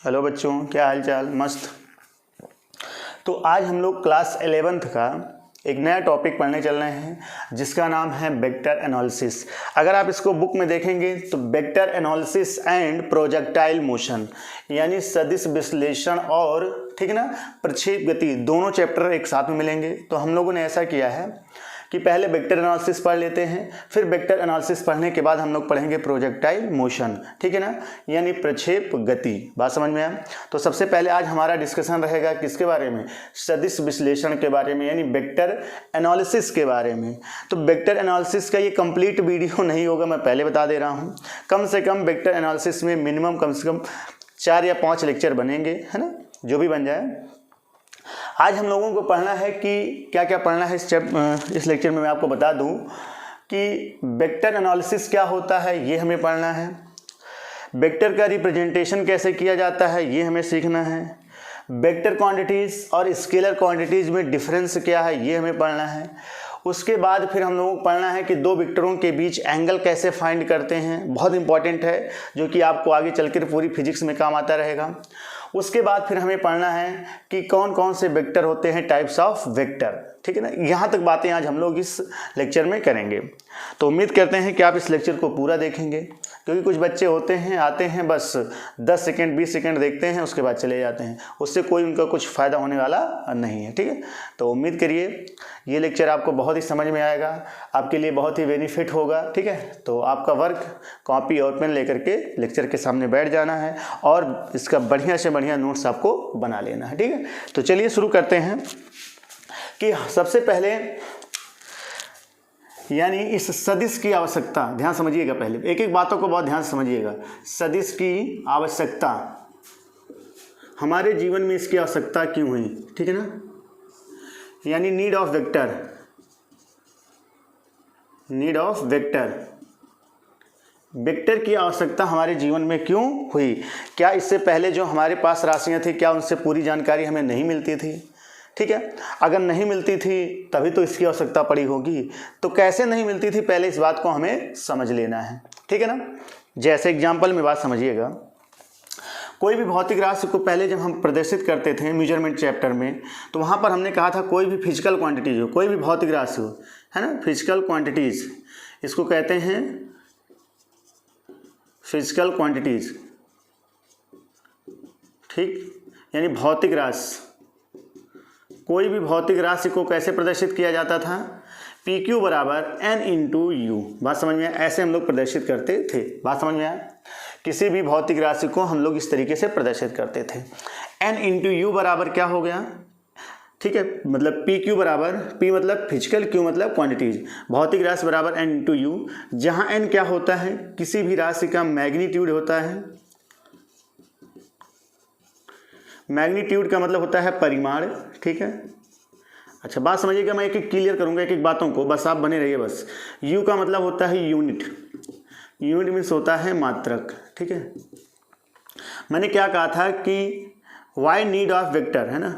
Hello बच्चों, क्या हाल चाल? मस्त। तो आज हम लोग क्लास 11th का एक नया टॉपिक पढ़ने चल रहे हैं जिसका नाम है वेक्टर एनालिसिस। अगर आप इसको बुक में देखेंगे तो vector analysis and projectile motion यानी सदिश विश्लेषण और ठीक है ना प्रक्षेप गति दोनों चैप्टर एक साथ में मिलेंगे। तो हम लोगों ने ऐसा किया है कि पहले वेक्टर एनालिसिस पढ़ लेते हैं, फिर वेक्टर एनालिसिस पढ़ने के बाद हम लोग पढ़ेंगे प्रोजेक्टाइल मोशन, ठीक है ना, यानी प्रक्षेप गति। बात समझ में आया? तो सबसे पहले आज हमारा डिस्कशन रहेगा किसके बारे में? सदिश विश्लेषण के बारे में, यानी वेक्टर एनालिसिस के बारे में। तो वेक्टर एनालिसिस का ये कंप्लीट वीडियो नहीं होगा, मैं पहले बता दे रहा हूँ। कम से कम वेक्टर एनालिसिस में मिनिमम कम से कम 4 या 5 लेक्चर बनेंगे, है ना, जो भी बन जाए। आज हम लोगों को पढ़ना है कि क्या क्या पढ़ना है इस लेक्चर में मैं आपको बता दूं कि वेक्टर एनालिसिस क्या होता है, ये हमें पढ़ना है। वेक्टर का रिप्रेजेंटेशन कैसे किया जाता है, ये हमें सीखना है। वेक्टर क्वांटिटीज़ और स्केलर क्वांटिटीज़ में डिफरेंस क्या है, ये हमें पढ़ना है। उसके बाद फिर हम लोगों को पढ़ना है कि दो वेक्टरों के बीच एंगल कैसे फाइंड करते हैं, बहुत इंपॉर्टेंट है, जो कि आपको आगे चलकर पूरी फिजिक्स में काम आता रहेगा। उसके बाद फिर हमें पढ़ना है कि कौन कौन से वेक्टर होते हैं, टाइप्स ऑफ वेक्टर, ठीक है ना। यहाँ तक बातें आज हम लोग इस लेक्चर में करेंगे। तो उम्मीद करते हैं कि आप इस लेक्चर को पूरा देखेंगे, क्योंकि कुछ बच्चे होते हैं आते हैं बस 10 सेकंड 20 सेकंड देखते हैं, उसके बाद चले जाते हैं, उससे कोई उनका कुछ फ़ायदा होने वाला नहीं है, ठीक है। तो उम्मीद करिए ये लेक्चर आपको बहुत ही समझ में आएगा, आपके लिए बहुत ही बेनिफिट होगा, ठीक है। तो आपका वर्क कॉपी और पेन लेकर के लेक्चर के सामने बैठ जाना है और इसका बढ़िया से बढ़िया नोट्स आपको बना लेना है, ठीक है। तो चलिए शुरू करते हैं कि सबसे पहले यानी इस सदिश की आवश्यकता, ध्यान समझिएगा, पहले एक एक बातों को बहुत ध्यान से समझिएगा। सदिश की आवश्यकता, हमारे जीवन में इसकी आवश्यकता क्यों हुई, ठीक है ना, यानी need of vector, need of vector, vector की आवश्यकता हमारे जीवन में क्यों हुई। क्या इससे पहले जो हमारे पास राशियां थी, क्या उनसे पूरी जानकारी हमें नहीं मिलती थी, ठीक है। अगर नहीं मिलती थी तभी तो इसकी आवश्यकता पड़ी होगी। तो कैसे नहीं मिलती थी, पहले इस बात को हमें समझ लेना है, ठीक है ना। जैसे एग्जाम्पल में बात समझिएगा, कोई भी भौतिक राशि को पहले जब हम प्रदर्शित करते थे मेजरमेंट चैप्टर में, तो वहाँ पर हमने कहा था कोई भी फिजिकल क्वांटिटीज हो, कोई भी भौतिक राशि हो, है ना, फिजिकल क्वांटिटीज, इसको कहते हैं फिजिकल क्वांटिटीज, ठीक, यानी भौतिक राशि। कोई भी भौतिक राशि को कैसे प्रदर्शित किया जाता था? PQ बराबर N इंटू यू। बात समझ में आया? ऐसे हम लोग प्रदर्शित करते थे। बात समझ में आया? किसी भी भौतिक राशि को हम लोग इस तरीके से प्रदर्शित करते थे। N इंटू यू बराबर क्या हो गया, ठीक है, मतलब PQ बराबर, P मतलब फिजिकल, Q मतलब क्वांटिटीज, भौतिक राशि बराबर N इंटू यू, जहाँ N क्या होता है, किसी भी राशि का मैग्नीट्यूड होता है। मैग्नीट्यूड का मतलब होता है परिमाण, ठीक है। अच्छा, बात समझिएगा, मैं एक एक क्लियर करूंगा एक एक बातों को, बस आप बने रहिए बस। U का मतलब होता है यूनिट, यूनिट मीन्स होता है मात्रक, ठीक है। मैंने क्या कहा था कि वाई नीड ऑफ वेक्टर, है ना,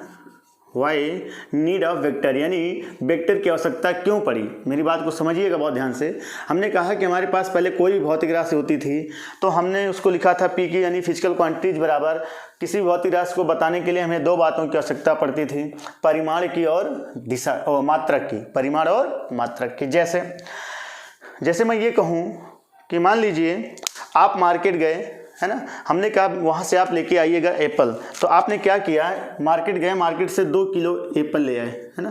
वाई नीड ऑफ वेक्टर, यानी वेक्टर की आवश्यकता क्यों पड़ी। मेरी बात को समझिएगा बहुत ध्यान से। हमने कहा कि हमारे पास पहले कोई भी भौतिक राशि होती थी तो हमने उसको लिखा था PQ यानी फिजिकल क्वांटिटीज बराबर, किसी भी भौतिक राशि को बताने के लिए हमें दो बातों की आवश्यकता पड़ती थी, परिमाण की और दिशा और मात्रक की, परिमाण और मात्रक की। जैसे मैं ये कहूँ कि मान लीजिए आप मार्केट गए, है ना, हमने कहा वहाँ से आप लेके आइएगा एप्पल, तो आपने क्या किया, मार्केट गए, मार्केट से 2 किलो एप्पल ले आए, है ना,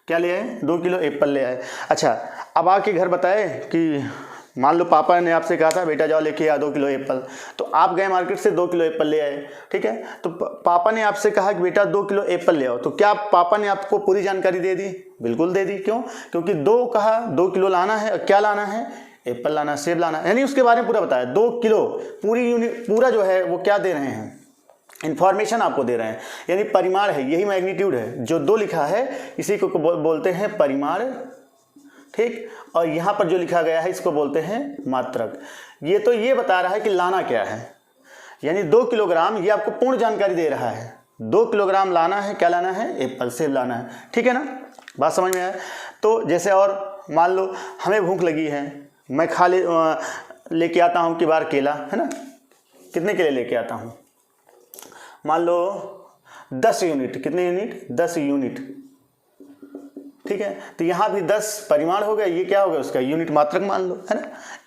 क्या ले आए, 2 किलो एप्पल ले आए। अच्छा, अब आके घर बताए कि मान लो पापा ने आपसे कहा था बेटा जाओ लेके आ 2 किलो एप्पल, तो आप गए मार्केट से 2 किलो एप्पल ले आए, ठीक है। तो पापा ने आपसे कहा कि बेटा 2 किलो एप्पल ले आओ, तो क्या पापा ने आपको पूरी जानकारी दे दी? बिल्कुल दे दी। क्यों? क्योंकि 2 कहा, 2 किलो लाना है, और क्या लाना है, एप्पल लाना, सेब लाना, यानी उसके बारे में पूरा बताया। 2 किलो पूरी यूनिट, पूरा जो है वो क्या दे रहे हैं, इंफॉर्मेशन आपको दे रहे हैं, यानी परिमाण है, यही मैग्नीट्यूड है। जो 2 लिखा है इसी को बोलते हैं परिमाण, ठीक, और यहाँ पर जो लिखा गया है इसको बोलते हैं मात्रक। ये तो ये बता रहा है कि लाना क्या है, यानी 2 किलोग्राम, ये आपको पूर्ण जानकारी दे रहा है। 2 किलोग्राम लाना है, क्या लाना है, एप्पल, सेब लाना है, ठीक है ना। बात समझ में आया? तो जैसे और मान लो हमें भूख लगी है, मैं लेके आता हूँ कि बार केला, है ना, कितने के लिए लेके आता हूँ, मान लो 10 यूनिट, कितने यूनिट, 10 यूनिट, ठीक है। तो यहाँ भी 10 परिमाण हो गया, ये क्या हो गया उसका यूनिट मात्रक मान लो, है ना।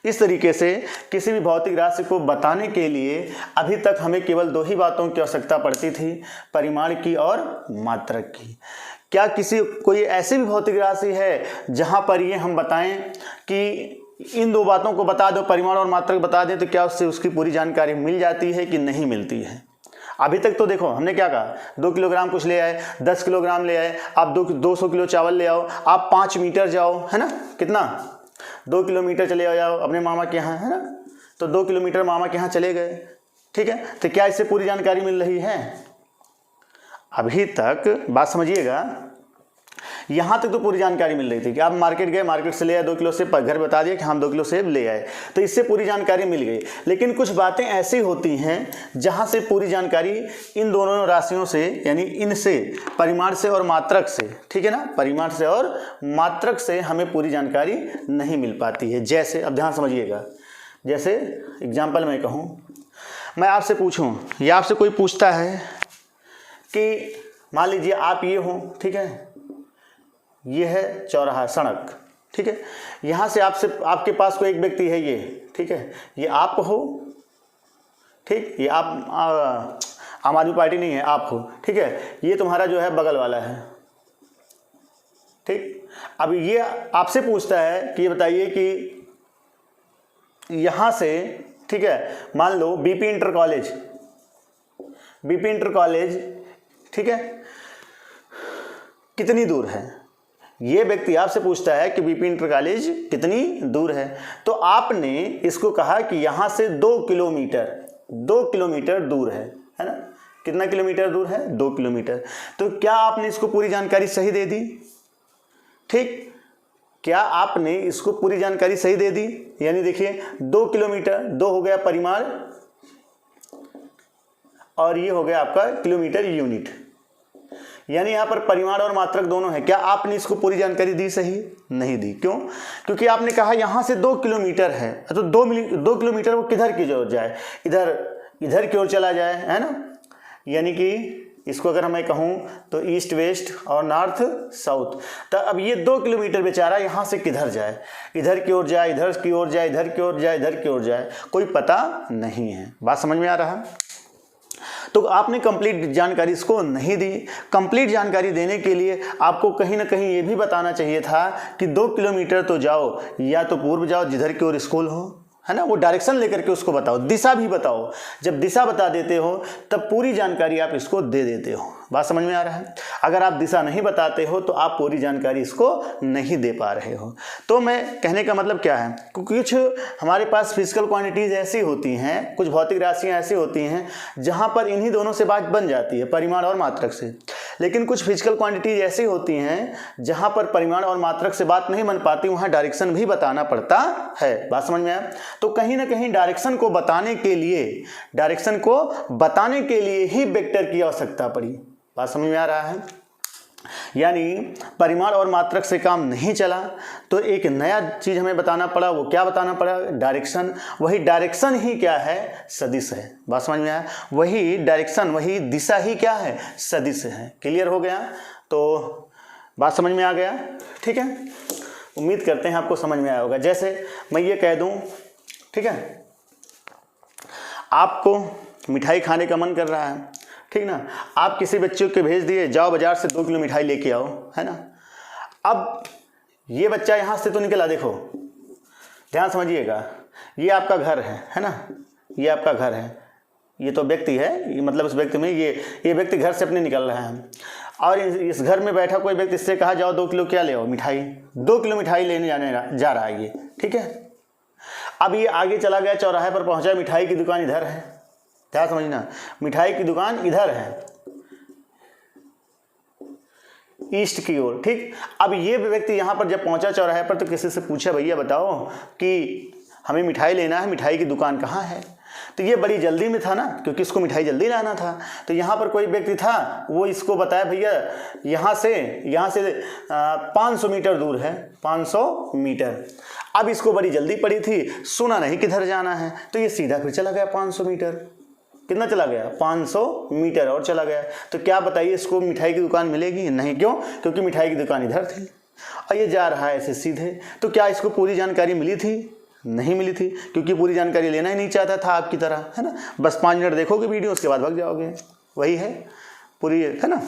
इस तरीके से किसी भी भौतिक राशि को बताने के लिए अभी तक हमें केवल 2 ही बातों की आवश्यकता पड़ती थी, परिमाण की और मात्रक की। क्या कोई ऐसी भी भौतिक राशि है जहाँ पर ये हम बताएं कि इन 2 बातों को बता दो, परिमाण और मात्रक बता दें, तो क्या उससे उसकी पूरी जानकारी मिल जाती है कि नहीं मिलती है। अभी तक तो देखो हमने क्या कहा, 2 किलोग्राम कुछ ले आए, 10 किलोग्राम ले आए, आप 200 किलो चावल ले आओ, आप 5 मीटर जाओ, है ना, कितना 2 किलोमीटर चले जाओ अपने मामा के यहाँ, है ना, तो 2 किलोमीटर मामा के यहाँ चले गए, ठीक है। तो क्या इससे पूरी जानकारी मिल रही है? अभी तक बात समझिएगा, यहाँ तक तो पूरी जानकारी मिल रही थी कि आप मार्केट गए, मार्केट से ले आए 2 किलो सेब, घर बता दिया कि हम 2 किलो सेब ले आए, तो इससे पूरी जानकारी मिल गई। लेकिन कुछ बातें ऐसी होती हैं जहाँ से पूरी जानकारी इन दोनों राशियों से, यानी इनसे, परिमाण से और मात्रक से, ठीक है ना, परिमाण से और मात्रक से हमें पूरी जानकारी नहीं मिल पाती है। जैसे, अब ध्यान समझिएगा, जैसे एग्जाम्पल मैं कहूँ, मैं आपसे पूछूँ या आपसे कोई पूछता है कि मान लीजिए आप ये हो, ठीक है, ये है चौराहा, सड़क, ठीक है, यहाँ से आपके पास कोई एक व्यक्ति है, ये, ठीक है, ये आप हो, ठीक, ये आप आम आदमी पार्टी नहीं है, आप हो, ठीक है, ये तुम्हारा जो है बगल वाला है, ठीक। अब ये आपसे पूछता है कि ये बताइए कि यहाँ से, ठीक है, मान लो बीपी इंटर कॉलेज, ठीक है, कितनी दूर है। ये व्यक्ति आपसे पूछता है कि बीपी इंटर कॉलेज कितनी दूर है, तो आपने इसको कहा कि यहाँ से 2 किलोमीटर दूर है ना। कितना किलोमीटर दूर है? 2 किलोमीटर। तो क्या आपने इसको पूरी जानकारी सही दे दी? ठीक, क्या आपने इसको पूरी जानकारी सही दे दी? यानी देखिए 2 किलोमीटर, 2 हो गया परिमाण और ये हो गया आपका किलोमीटर यूनिट, यानी यहाँ पर परिमाण और मात्रक दोनों है। क्या आपने इसको पूरी जानकारी दी? सही नहीं दी। क्यों? क्योंकि आपने कहा यहाँ से 2 किलोमीटर है, तो 2 किलोमीटर वो किधर की ओर जाए? इधर की ओर चला जाए, है ना। यानी कि इसको अगर मैं कहूँ तो ईस्ट वेस्ट और नॉर्थ साउथ। तो अब ये 2 किलोमीटर बेचारा यहाँ से किधर जाए? इधर की ओर जाए, इधर की ओर जाए, इधर की ओर जाए, इधर की ओर जाए, कोई पता नहीं है। बात समझ में आ रहा है? तो आपने कंप्लीट जानकारी इसको नहीं दी। कंप्लीट जानकारी देने के लिए आपको कहीं ना कहीं ये भी बताना चाहिए था कि 2 किलोमीटर तो जाओ, या तो पूर्व जाओ जिधर की ओर स्कूल हो, है ना, वो डायरेक्शन लेकर के उसको बताओ, दिशा भी बताओ। जब दिशा बता देते हो तब पूरी जानकारी आप इसको दे देते हो। बात समझ में आ रहा है? अगर आप दिशा नहीं बताते हो तो आप पूरी जानकारी इसको नहीं दे पा रहे हो। तो मैं कहने का मतलब क्या है, कुछ हमारे पास फिजिकल क्वांटिटीज़ ऐसी होती हैं, कुछ भौतिक राशियाँ ऐसी होती हैं जहाँ पर इन्हीं दोनों से बात बन जाती है, परिमाण और मात्रक से। लेकिन कुछ फिजिकल क्वांटिटीज ऐसी होती हैं जहाँ पर परिमाण और मात्रक से बात नहीं बन पाती, वहाँ डायरेक्शन भी बताना पड़ता है। बात समझ में आया? तो कहीं ना कहीं डायरेक्शन को बताने के लिए ही वेक्टर की आवश्यकता पड़ी। बात समझ में आ रहा है? यानी परिमाण और मात्रक से काम नहीं चला तो एक नया चीज हमें बताना पड़ा। वो क्या बताना पड़ा? डायरेक्शन। वही डायरेक्शन ही क्या है? सदिश है। बात समझ में आया? वही डायरेक्शन, वही दिशा ही क्या है? सदिश है। क्लियर हो गया? तो बात समझ में आ गया? ठीक है, उम्मीद करते हैं आपको समझ में आया होगा। जैसे मैं ये कह दूं, ठीक है, आपको मिठाई खाने का मन कर रहा है, ठीक ना, आप किसी बच्चे को भेज दिए, जाओ बाजार से 2 किलो मिठाई लेके आओ, है ना। अब ये बच्चा यहाँ से तो निकला, देखो ध्यान समझिएगा, ये आपका घर है ना, ये आपका घर है, ये तो व्यक्ति है, मतलब उस व्यक्ति में ये व्यक्ति घर से अपने निकल रहा है और इस घर में बैठा कोई व्यक्ति इससे कहा जाओ 2 किलो क्या ले आओ? मिठाई। 2 किलो मिठाई लेने जा रहा है ये, ठीक है। अब ये आगे चला गया, चौराहे पर पहुंचा, मिठाई की दुकान इधर है, क्या समझना, मिठाई की दुकान इधर है ईस्ट की ओर, ठीक। अब ये व्यक्ति यहाँ पर जब पहुंचा चौराहे पर तो किसी से पूछा, भैया बताओ कि हमें मिठाई लेना है, मिठाई की दुकान कहाँ है? तो ये बड़ी जल्दी में था ना, क्योंकि इसको मिठाई जल्दी लाना था। तो यहाँ पर कोई व्यक्ति था, वो इसको बताया भैया यहाँ से 500 मीटर दूर है, 500 मीटर। अब इसको बड़ी जल्दी पड़ी थी, सुना नहीं किधर जाना है, तो ये सीधा फिर चला गया 500 मीटर। कितना चला गया? 500 मीटर और चला गया। तो क्या बताइए, इसको मिठाई की दुकान मिलेगी? नहीं। क्यों? क्योंकि मिठाई की दुकान इधर थी और ये जा रहा है ऐसे सीधे। तो क्या इसको पूरी जानकारी मिली थी? नहीं मिली थी, क्योंकि पूरी जानकारी लेना ही नहीं चाहता था आपकी तरह, है ना। बस 5 मिनट देखोगे वीडियो, उसके बाद भाग जाओगे, वही है पूरी, है ना।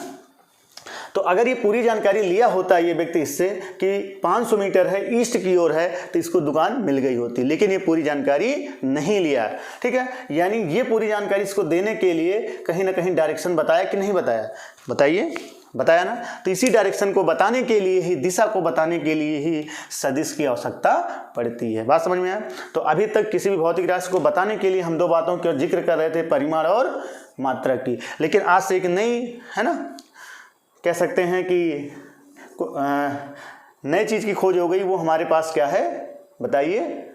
तो अगर ये पूरी जानकारी लिया होता ये व्यक्ति इससे कि 500 मीटर है, ईस्ट की ओर है, तो इसको दुकान मिल गई होती, लेकिन ये पूरी जानकारी नहीं लिया। ठीक है, यानी ये पूरी जानकारी इसको देने के लिए कहीं ना कहीं डायरेक्शन बताया कि नहीं बताया? बताइए, बताया ना। तो इसी डायरेक्शन को बताने के लिए ही, दिशा को बताने के लिए ही सदिश की आवश्यकता पड़ती है। बात समझ में आया? तो अभी तक किसी भी भौतिक राशि को बताने के लिए हम 2 बातों का जिक्र कर रहे थे, परिमाण और मात्रा की। लेकिन आज से एक नई, है ना, कह सकते हैं कि नई चीज की खोज हो गई। वो हमारे पास क्या है? बताइए।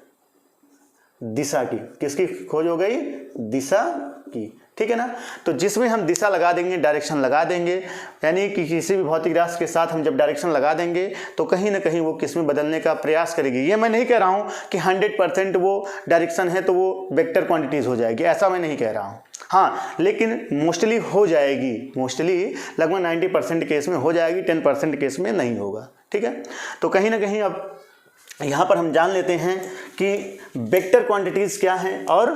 दिशा की। किसकी खोज हो गई? दिशा की। ठीक है ना। तो जिसमें हम दिशा लगा देंगे, डायरेक्शन लगा देंगे, यानी कि किसी भी भौतिक राशि के साथ हम जब डायरेक्शन लगा देंगे तो कहीं ना कहीं वो किसमें बदलने का प्रयास करेगी। ये मैं नहीं कह रहा हूँ कि 100% वो डायरेक्शन है तो वो वेक्टर क्वांटिटीज हो जाएगी, ऐसा मैं नहीं कह रहा हूँ। हाँ, लेकिन मोस्टली हो जाएगी, मोस्टली लगभग 90% केस में हो जाएगी, 10% केस में नहीं होगा। ठीक है। तो कहीं ना कहीं अब यहाँ पर हम जान लेते हैं कि वेक्टर क्वांटिटीज क्या हैं और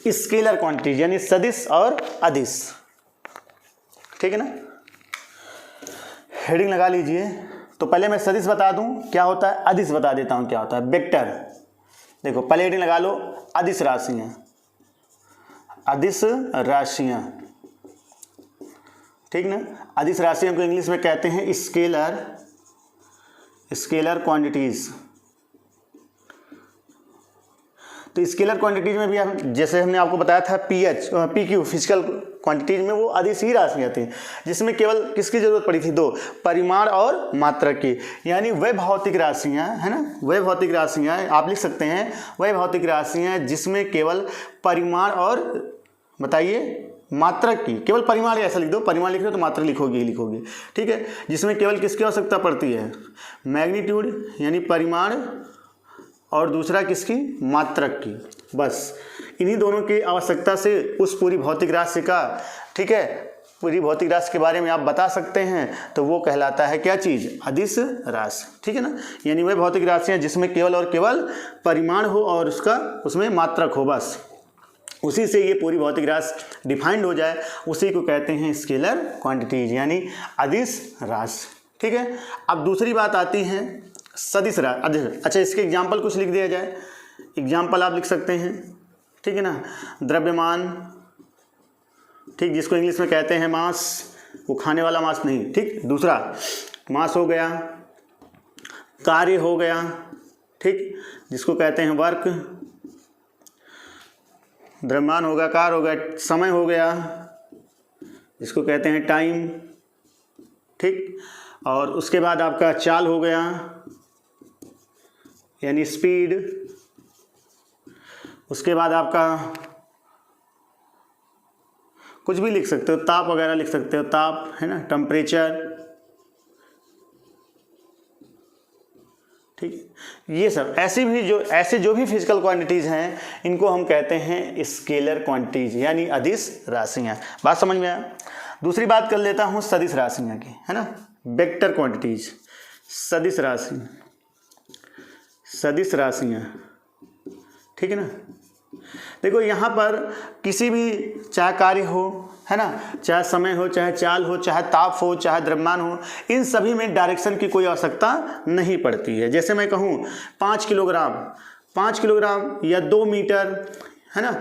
स्केलर क्वांटिटीज, यानी सदिश और अदिश। ठीक है ना। हेडिंग लगा लीजिए। तो पहले मैं सदिश बता दूं क्या होता है, अदिश बता देता हूं क्या होता है। वेक्टर, देखो पहले हेडिंग लगा लो, अदिश राशियां। अदिश राशियां, ठीक ना। अदिश राशियों को इंग्लिश में कहते हैं स्केलर, स्केलर क्वांटिटीज। तो स्केलर क्वांटिटीज में भी हम, जैसे हमने आपको बताया था PQ फिजिकल क्वांटिटीज में, वो अदिश ही राशियाँ थी जिसमें केवल किसकी जरूरत पड़ी थी? 2, परिमाण और मात्रा की। यानी वह भौतिक राशियाँ, है ना, वह भौतिक राशियाँ आप लिख सकते हैं, वह भौतिक राशियाँ जिसमें केवल परिमाण और, बताइए, मात्रा की, केवल परिमाण, ऐसा लिख दो, परिमाण लिख रहे हो तो मात्रा लिखोगे ही लिखोगे। ठीक है। जिसमें केवल किसकी आवश्यकता पड़ती है? मैग्नीट्यूड यानी परिमाण, और दूसरा किसकी? मात्रक की। बस इन्हीं दोनों की आवश्यकता से उस पूरी भौतिक राशि का, ठीक है, पूरी भौतिक राशि के बारे में आप बता सकते हैं, तो वो कहलाता है क्या चीज़? अदिश राशि। ठीक है ना। यानी वह भौतिक राशियाँ जिसमें केवल और केवल परिमाण हो और उसमें मात्रक हो, बस उसी से ये पूरी भौतिक राशि डिफाइंड हो जाए, उसी को कहते हैं स्केलर क्वांटिटीज, यानी अदिश राशि। ठीक है। अब दूसरी बात आती है सदिश राशि। अच्छा, इसके एग्जाम्पल कुछ लिख दिया जाए। एग्जाम्पल आप लिख सकते हैं, ठीक है ना। द्रव्यमान, ठीक, जिसको इंग्लिश में कहते हैं मास, वो खाने वाला मास नहीं, ठीक। दूसरा मास हो गया, कार्य हो गया, ठीक, जिसको कहते हैं वर्क। द्रव्यमान हो गया, कार्य हो गया, समय हो गया, जिसको कहते हैं टाइम, ठीक। और उसके बाद आपका चाल हो गया, यानी स्पीड। उसके बाद आपका कुछ भी लिख सकते हो, ताप वगैरह लिख सकते हो, ताप, है ना, टेम्परेचर, ठीक। ये सब ऐसे जो भी फिजिकल क्वांटिटीज हैं, इनको हम कहते हैं स्केलर क्वांटिटीज, यानी अदिश राशियाँ। बात समझ में आया। दूसरी बात कर लेता हूँ सदिश राशियाँ की, है ना, वेक्टर क्वांटिटीज, सदिश राशि, सदिश राशियाँ, ठीक है ना। देखो यहाँ पर किसी भी, चाहे कार्य हो, है ना, चाहे समय हो, चाहे चाल हो, चाहे ताप हो, चाहे द्रव्यमान हो, इन सभी में डायरेक्शन की कोई आवश्यकता नहीं पड़ती है। जैसे मैं कहूँ 5 किलोग्राम या 2 मीटर, है ना,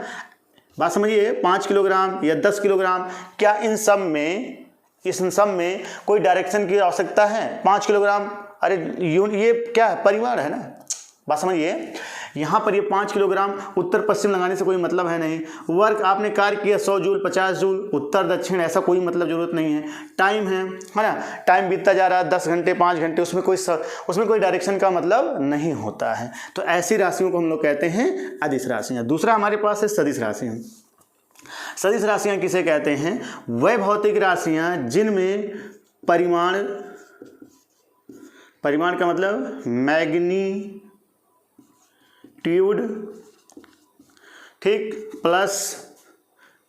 बात समझिए, 5 किलोग्राम या 10 किलोग्राम, क्या इन सब में कोई डायरेक्शन की आवश्यकता है? 5 किलोग्राम, अरे ये क्या है? परिमाण है ना। बात समझिए, यहाँ पर ये 5 किलोग्राम उत्तर पश्चिम लगाने से कोई मतलब है नहीं। वर्क आपने कार्य किया 100 जूल, 50 जूल, उत्तर दक्षिण, ऐसा कोई मतलब जरूरत नहीं है। टाइम है ना, टाइम बीतता जा रहा है, 10 घंटे, 5 घंटे, उसमें कोई डायरेक्शन का मतलब नहीं होता है। तो ऐसी राशियों को हम लोग कहते हैं अदिश राशियाँ। दूसरा हमारे पास है सदिश राशियाँ। सदिश राशियाँ किसे कहते हैं? वह भौतिक राशियाँ जिनमें परिमाण परिमाण का मतलब मैग्नीट्यूड, ठीक, प्लस,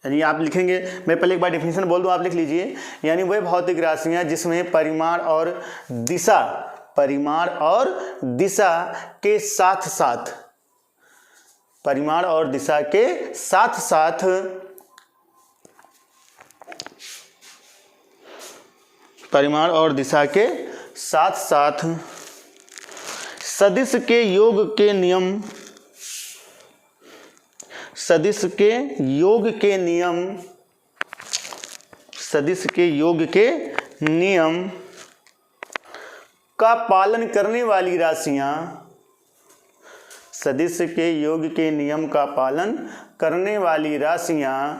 यानी आप लिखेंगे, मैं पहले एक बार डेफिनेशन बोल दूं, आप लिख लीजिए, यानी वह भौतिक राशियां जिसमें परिमाण और दिशा के साथ साथ, परिमाण और दिशा के साथ साथ परिमाण और दिशा के साथ साथ सदिश के योग के नियम, सदिश के योग के नियम का पालन करने वाली राशियां, सदिश के योग के नियम का पालन करने वाली राशियां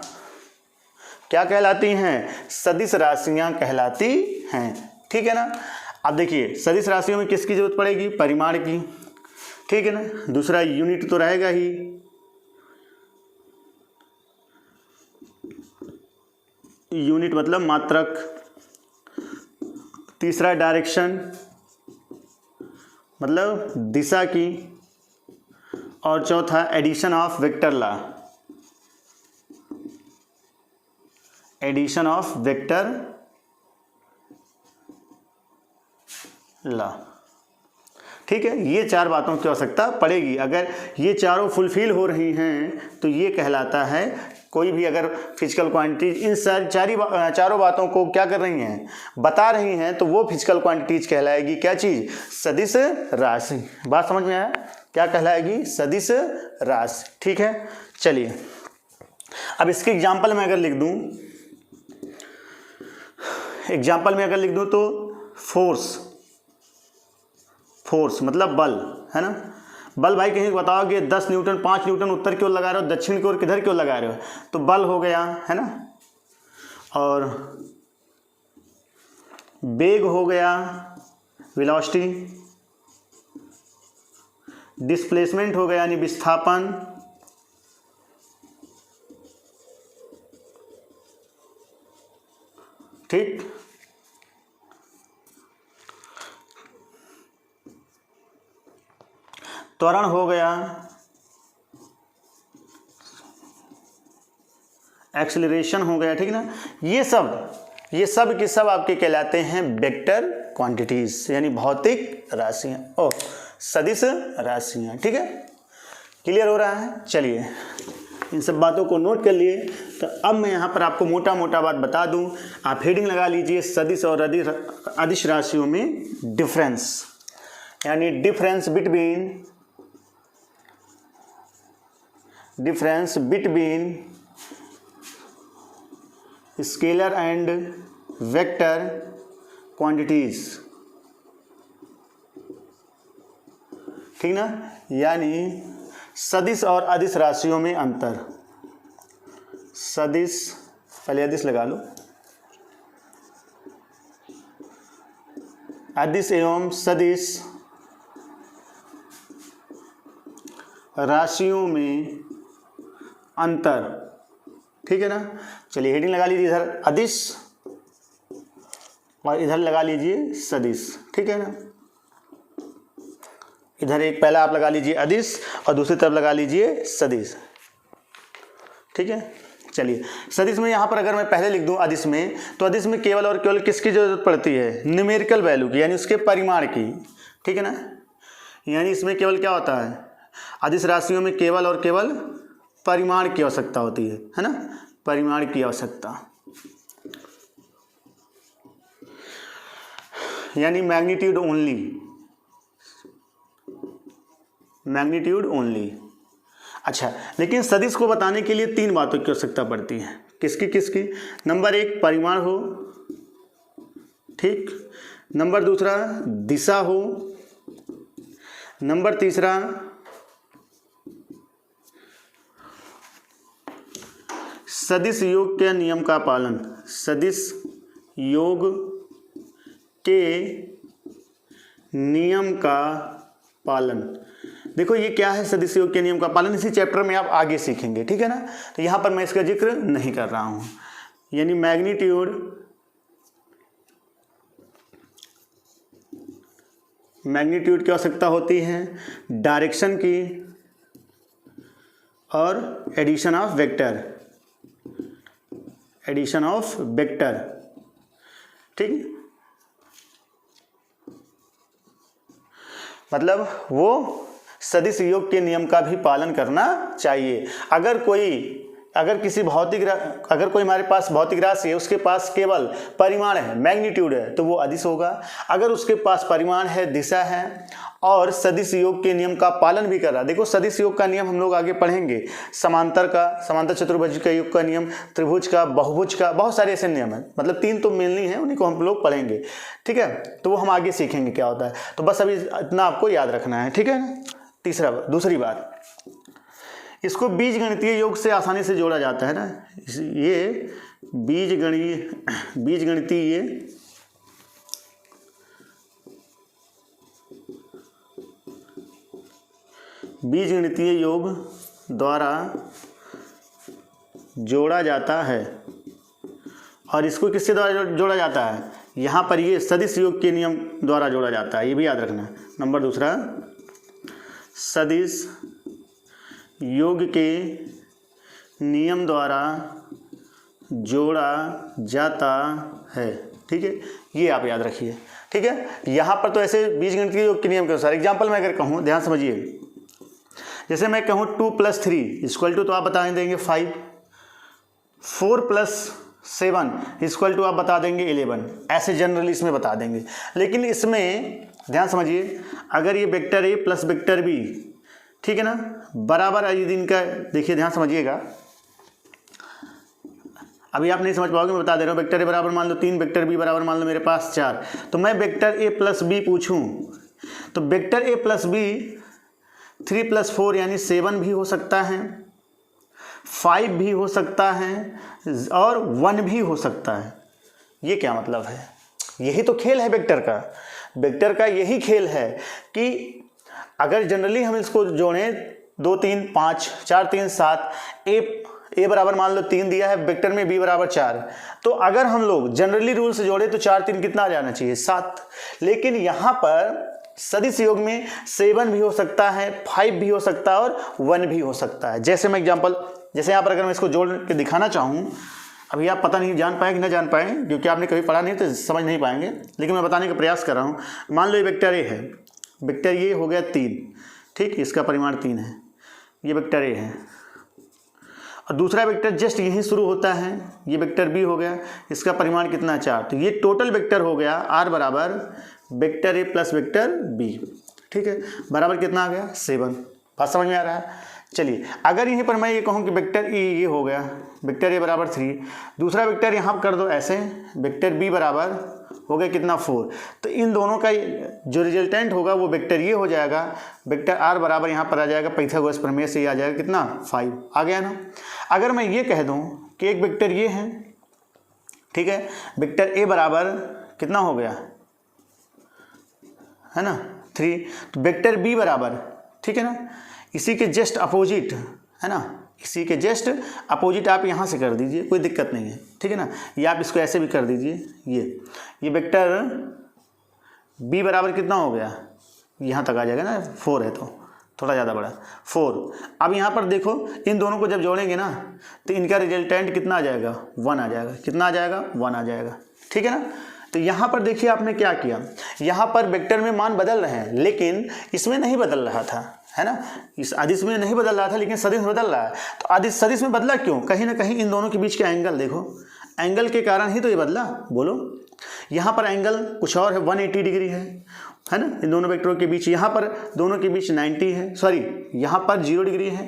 क्या कहलाती हैं? सदिश राशियां कहलाती हैं। ठीक है ना। अब देखिए, सदिश राशियों में किसकी जरूरत पड़ेगी? परिमाण की, ठीक है ना। दूसरा यूनिट तो रहेगा ही, यूनिट मतलब मात्रक। तीसरा डायरेक्शन मतलब दिशा की, और चौथा addition of vector law, addition of vector law. ठीक है, ये चार बातों की आवश्यकता पड़ेगी। अगर ये चारों फुलफिल हो रही हैं तो ये कहलाता है, कोई भी अगर फिजिकल क्वांटिटीज इन चारों बातों को क्या कर रही हैं? बता रही हैं, तो वो फिजिकल क्वांटिटीज कहलाएगी क्या चीज़? सदिश राशि। बात समझ में आया? क्या कहलाएगी? सदिश राशि। ठीक है, चलिए अब इसके एग्जाम्पल में अगर लिख दूं, तो फोर्स मतलब बल, है ना। बल भाई कहीं बताओगे 10 न्यूटन 5 न्यूटन उत्तर की ओर लगा रहे हो, दक्षिण की ओर किधर की ओर लगा रहे हो, तो बल हो गया, है ना। और वेग हो गया वेलोसिटी, डिस्प्लेसमेंट हो गया यानी विस्थापन, ठीक। त्वरण हो गया, एक्सेलरेशन हो गया, ठीक ना। ये सब के सब आपके कहलाते हैं वेक्टर क्वांटिटीज, यानी भौतिक राशियां और सदिश राशियां। ठीक है, क्लियर हो रहा है? चलिए इन सब बातों को नोट कर लिए। तो अब मैं यहाँ पर आपको मोटा मोटा बात बता दूं, आप हेडिंग लगा लीजिए, सदिश और अदिश राशियों में डिफरेंस, यानी difference between scalar and vector quantities, ठीक ना। यानी सदिश और अदिश राशियों में अंतर, सदिश, पहले अदिश लगा लो, अदिश एवं सदिश राशियों में अंतर, ठीक है ना। चलिए हेडिंग लगा लीजिए, इधर अदिश और इधर लगा लीजिए सदिश, ठीक है ना। इधर एक पहला आप लगा लीजिए अदिश और दूसरी तरफ लगा लीजिए सदिश, ठीक है। चलिए सदिश में यहाँ पर अगर मैं पहले लिख दूँ अदिश में, तो अदिश में केवल और केवल किसकी जरूरत पड़ती है? न्यूमेरिकल वैल्यू की, यानी उसके परिमाण की, ठीक है ना। यानी इसमें केवल क्या होता है? अदिश राशियों में केवल और केवल परिमाण की आवश्यकता होती है ना, परिमाण की आवश्यकता, यानी मैग्नीट्यूड ओनली। अच्छा, लेकिन सदिश को बताने के लिए 3 बातों की आवश्यकता पड़ती है। किसकी? नंबर 1 परिमाण हो, ठीक। नंबर 2 दिशा हो, नंबर 3 सदिश योग के नियम का पालन, सदिश योग के नियम का पालन। देखो ये क्या है सदिश योग के नियम का पालन, इसी चैप्टर में आप आगे सीखेंगे, ठीक है ना। तो यहाँ पर मैं इसका जिक्र नहीं कर रहा हूँ। यानी मैग्नीट्यूड मैग्नीट्यूड की आवश्यकता होती है, डायरेक्शन की और addition of vector, addition of vector. ठीक, मतलब वो सदिश योग के नियम का भी पालन करना चाहिए। अगर कोई हमारे पास भौतिक राशि है, उसके पास केवल परिमाण है, मैग्नीट्यूड है, तो वो अदिश होगा। अगर उसके पास परिमाण है, दिशा है और सदिश योग के नियम का पालन भी कर रहा है। देखो सदिश योग का नियम हम लोग आगे पढ़ेंगे, समांतर चतुर्भुज का योग का नियम, त्रिभुज का, बहुभुज का, बहुत सारे ऐसे नियम हैं, मतलब 3 तो मेनली हैं, उन्हीं को हम लोग पढ़ेंगे। ठीक है, तो वो हम आगे सीखेंगे क्या होता है। तो बस अभी इतना आपको याद रखना है। ठीक है ना। दूसरी बात, इसको बीजगणितीय योग से आसानी से जोड़ा जाता है ना। ये बीजगणितीय योग द्वारा जोड़ा जाता है। और इसको किससे द्वारा जोड़ा जाता है? यहाँ पर ये सदिश योग के नियम द्वारा जोड़ा जाता है, ये भी याद रखना। नंबर दूसरा, सदिश योग के नियम द्वारा जोड़ा जाता है। ठीक है, ये आप याद रखिए। ठीक है, यहाँ पर तो ऐसे बीजगणितीय योग के नियम के अनुसार, एग्जाम्पल मैं अगर कहूँ, ध्यान समझिए, जैसे मैं कहूँ 2 + 3 = तो आप बता देंगे 5, 4 + 7 = आप बता देंगे 11, ऐसे जनरली इसमें बता देंगे। लेकिन इसमें ध्यान समझिए, अगर ये vector A plus vector B, ठीक है ना, बराबर यदि इनका, देखिए ध्यान समझिएगा, अभी आप नहीं समझ पाओगे, मैं बता दे रहा हूँ। वेक्टर ए बराबर मान लो 3, वेक्टर बी बराबर मान लो मेरे पास 4, तो मैं वेक्टर ए प्लस बी पूछूं तो वेक्टर ए प्लस बी 3 + 4 यानी 7 भी हो सकता है, 5 भी हो सकता है और 1 भी हो सकता है। ये क्या मतलब है? यही तो खेल है वेक्टर का। वेक्टर का यही खेल है कि अगर जनरली हम इसको जोड़ें 2 3 5 4 3 7, ए बराबर मान लो 3 दिया है, वेक्टर में बी बराबर 4, तो अगर हम लोग जनरली रूल से जोड़े तो 4 3 कितना आ जाना चाहिए? 7। लेकिन यहाँ पर सदिश योग में 7 भी हो सकता है, 5 भी हो सकता है और 1 भी हो सकता है। जैसे मैं एग्जांपल, जैसे यहाँ पर अगर मैं इसको जोड़ के दिखाना चाहूँ, अभी आप पता नहीं जान पाए कि ना जान पाए, क्योंकि आपने कभी पढ़ा नहीं तो समझ नहीं पाएंगे, लेकिन मैं बताने का प्रयास कर रहा हूँ। मान लो ये वेक्टर ए है, वेक्टर ये हो गया 3, ठीक, इसका परिमाण 3 है, ये वेक्टर ए है। और दूसरा वेक्टर जस्ट यहीं शुरू होता है, ये वेक्टर बी हो गया, इसका परिमाण कितना है? 4। तो ये टोटल वेक्टर हो गया आर बराबर vector A plus vector B. ठीक है, बराबर कितना आ गया? 7। बात समझ में आ रहा है? चलिए, अगर यहीं पर मैं ये कहूँ कि वेक्टर ए ये हो गया, वेक्टर ए बराबर 3, दूसरा वेक्टर यहाँ कर दो ऐसे, वेक्टर बी बराबर हो गया कितना? 4। तो इन दोनों का जो रिजल्टेंट होगा वो वेक्टर ये हो जाएगा, वेक्टर आर बराबर यहाँ पर आ जाएगा, पाइथागोरस प्रमेय से ये आ जाएगा कितना? 5 आ गया ना। अगर मैं ये कह दूँ कि एक वेक्टर ये है, ठीक है, वेक्टर ए बराबर कितना हो गया, है ना, 3, तो वेक्टर बी बराबर, ठीक है ना, इसी के जस्ट अपोजिट, है ना, इसी के जस्ट अपोजिट आप यहाँ से कर दीजिए, कोई दिक्कत नहीं है, ठीक है ना। या आप इसको ऐसे भी कर दीजिए, ये वेक्टर बी बराबर कितना हो गया? यहाँ तक आ जाएगा ना, 4 है तो थोड़ा ज़्यादा बड़ा, 4। अब यहाँ पर देखो, इन दोनों को जब जोड़ेंगे ना तो इनका रिजल्टेंट कितना आ जाएगा? 1 आ जाएगा। कितना आ जाएगा? 1 आ जाएगा, ठीक है ना। तो यहाँ पर देखिए आपने क्या किया, यहाँ पर वेक्टर में मान बदल रहे हैं, लेकिन इसमें नहीं बदल रहा था, है ना, इस अदिश में नहीं बदल रहा था, लेकिन सदिश में बदल रहा है। तो अदिश सदिश में बदला क्यों? कहीं ना कहीं इन दोनों के बीच का एंगल देखो, एंगल के कारण ही तो ये बदला। बोलो, यहाँ पर एंगल कुछ और है, 180 डिग्री है ना, इन दोनों वेक्टरों के बीच। यहाँ पर दोनों के बीच 90 है, सॉरी यहाँ पर 0 डिग्री है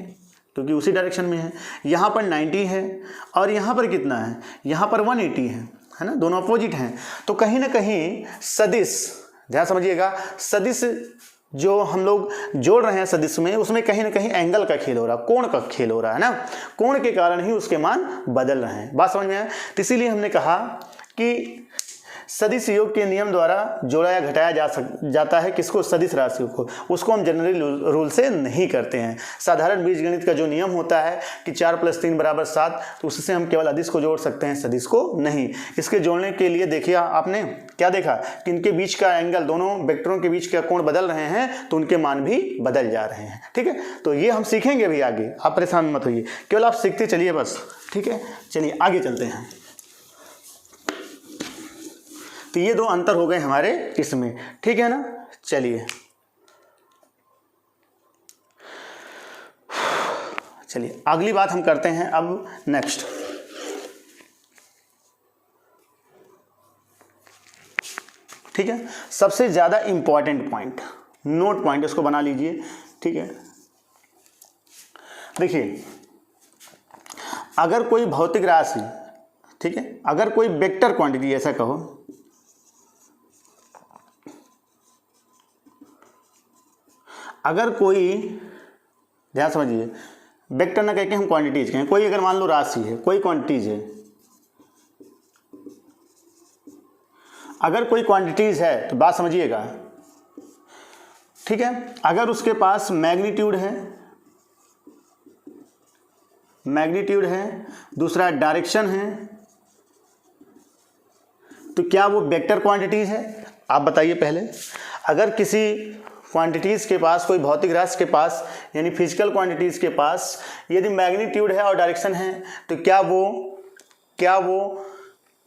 क्योंकि उसी डायरेक्शन में है। यहाँ पर 90 है और यहाँ पर कितना है? यहाँ पर 180 है ना, दोनों अपोजिट हैं। तो कहीं ना कहीं सदिश, ध्यान समझिएगा, सदिश जो हम लोग जोड़ रहे हैं सदिश में, उसमें कहीं ना कहीं एंगल का खेल हो रहा है, कोण का खेल हो रहा है ना, कोण के कारण ही उसके मान बदल रहे हैं। बात समझ में आया? तो इसीलिए हमने कहा कि सदिश योग के नियम द्वारा जोड़ा या घटाया जाता है किसको, सदिश राशियों को, उसको हम जनरली रूल से नहीं करते हैं। साधारण बीजगणित का जो नियम होता है कि 4 + 3 = 7, तो उससे हम केवल अदिश को जोड़ सकते हैं, सदिश को नहीं। इसके जोड़ने के लिए देखिए आपने क्या देखा कि इनके बीच का एंगल, दोनों वेक्टरों के बीच का कोण बदल रहे हैं तो उनके मान भी बदल जा रहे हैं। ठीक है, तो ये हम सीखेंगे भी आगे, आप परेशान मत होइए, केवल आप सीखते चलिए बस। ठीक है, चलिए आगे चलते हैं। तो ये 2 अंतर हो गए हमारे इसमें, ठीक है ना। चलिए अगली बात हम करते हैं अब नेक्स्ट। ठीक है, सबसे ज़्यादा इंपॉर्टेंट पॉइंट, नोट पॉइंट, इसको बना लीजिए। ठीक है, देखिए अगर कोई भौतिक राशि, ठीक है, अगर कोई वेक्टर क्वांटिटी ऐसा कहो, अगर कोई, ध्यान समझिए, वेक्टर ना कह के हम क्वांटिटीज कहें, कोई अगर मान लो राशि है, कोई क्वांटिटीज है, अगर कोई क्वांटिटीज है तो बात समझिएगा। ठीक है, अगर उसके पास मैग्नीट्यूड है, दूसरा डायरेक्शन है, तो क्या वो वेक्टर क्वांटिटीज है? आप बताइए पहले। अगर किसी क्वांटिटीज़ के पास, कोई भौतिक राशि के पास, यानी फिजिकल क्वांटिटीज़ के पास यदि मैग्नीट्यूड है और डायरेक्शन है, तो क्या वो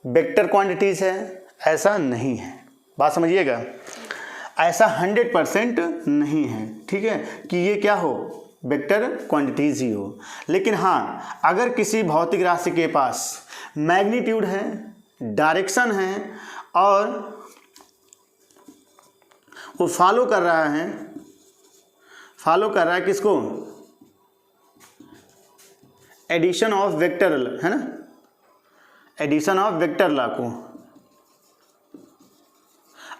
वेक्टर क्वांटिटीज़ है? ऐसा नहीं है, बात समझिएगा, ऐसा 100% नहीं है। ठीक है, कि ये क्या हो, वेक्टर क्वांटिटीज़ ही हो। लेकिन हाँ, अगर किसी भौतिक राशि के पास मैग्नीट्यूड है, डायरेक्शन है और वो फॉलो कर रहा है किसको, एडिशन ऑफ वेक्टर, है ना, एडिशन ऑफ वेक्टर लॉ को,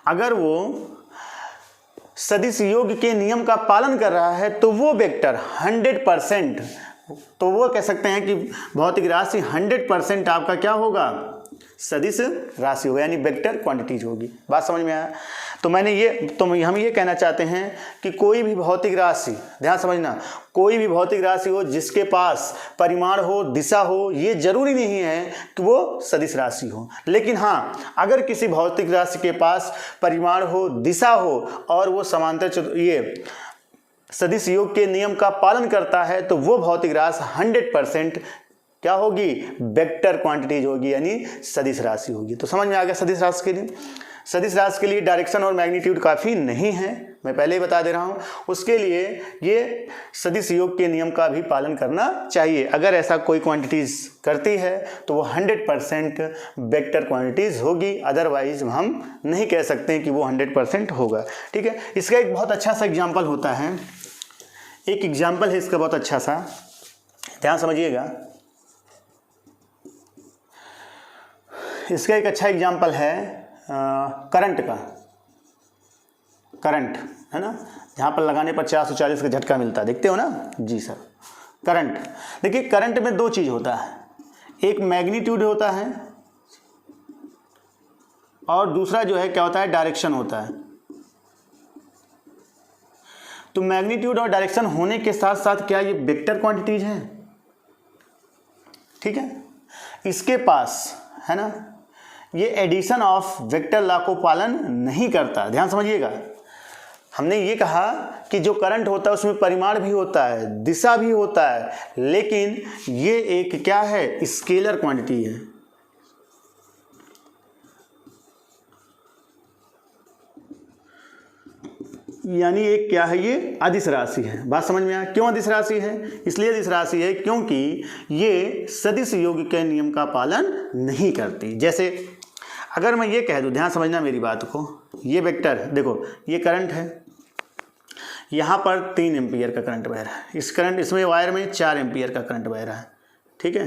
अगर वो सदिश योग के नियम का पालन कर रहा है तो वो वेक्टर 100%, तो वो कह सकते हैं कि भौतिक राशि 100% आपका क्या होगा, सदिश राशि होगा, यानी वेक्टर क्वांटिटीज होगी। बात समझ में आया? तो हम ये कहना चाहते हैं कि कोई भी भौतिक राशि, ध्यान समझना, कोई भी भौतिक राशि हो जिसके पास परिमाण हो, दिशा हो, ये जरूरी नहीं है कि वो सदिश राशि हो। लेकिन हाँ, अगर किसी भौतिक राशि के पास परिमाण हो, दिशा हो और वो समांतर ये सदिश योग के नियम का पालन करता है, तो वो भौतिक राशि 100% क्या होगी, वेक्टर क्वांटिटीज होगी, यानी सदिश राशि होगी। तो समझ में आ गया। सदिश राशि के लिए डायरेक्शन और मैग्नीट्यूड काफ़ी नहीं है, मैं पहले ही बता दे रहा हूँ। उसके लिए ये सदिश योग के नियम का भी पालन करना चाहिए। अगर ऐसा कोई क्वांटिटीज़ करती है तो वो 100% वेक्टर क्वांटिटीज़ होगी, अदरवाइज हम नहीं कह सकते कि वो 100% होगा। ठीक है, इसका एक बहुत अच्छा सा एग्जाम्पल होता है, एक एग्जाम्पल है इसका बहुत अच्छा सा, ध्यान समझिएगा। इसका एक अच्छा एग्जाम्पल है करंट का, करंट है ना, जहाँ पर लगाने पर 440 का झटका मिलता है, देखते हो ना जी सर। करंट, देखिए करंट में 2 चीज़ होता है, एक मैग्नीट्यूड होता है और दूसरा जो है क्या होता है, डायरेक्शन होता है। तो मैग्नीट्यूड और डायरेक्शन होने के साथ साथ क्या ये वेक्टर क्वांटिटीज हैं? ठीक है, इसके पास है ना, ये एडिशन ऑफ वेक्टर लॉ को पालन नहीं करता। ध्यान समझिएगा, हमने ये कहा कि जो करंट होता है उसमें परिमाण भी होता है, दिशा भी होता है, लेकिन ये एक क्या है, स्केलर क्वांटिटी है। यानी एक क्या है, ये अदिश राशि है। बात समझ में आया? क्यों अदिश राशि है? इसलिए अदिश राशि है क्योंकि ये सदिश योग के नियम का पालन नहीं करती। जैसे अगर मैं ये कह दूं, ध्यान समझना मेरी बात को, ये वेक्टर देखो, ये करंट है, यहाँ पर 3 एम्पियर का करंट बह रहा है, इसमें वायर में 4 एम्पियर का करंट बह रहा है। ठीक है,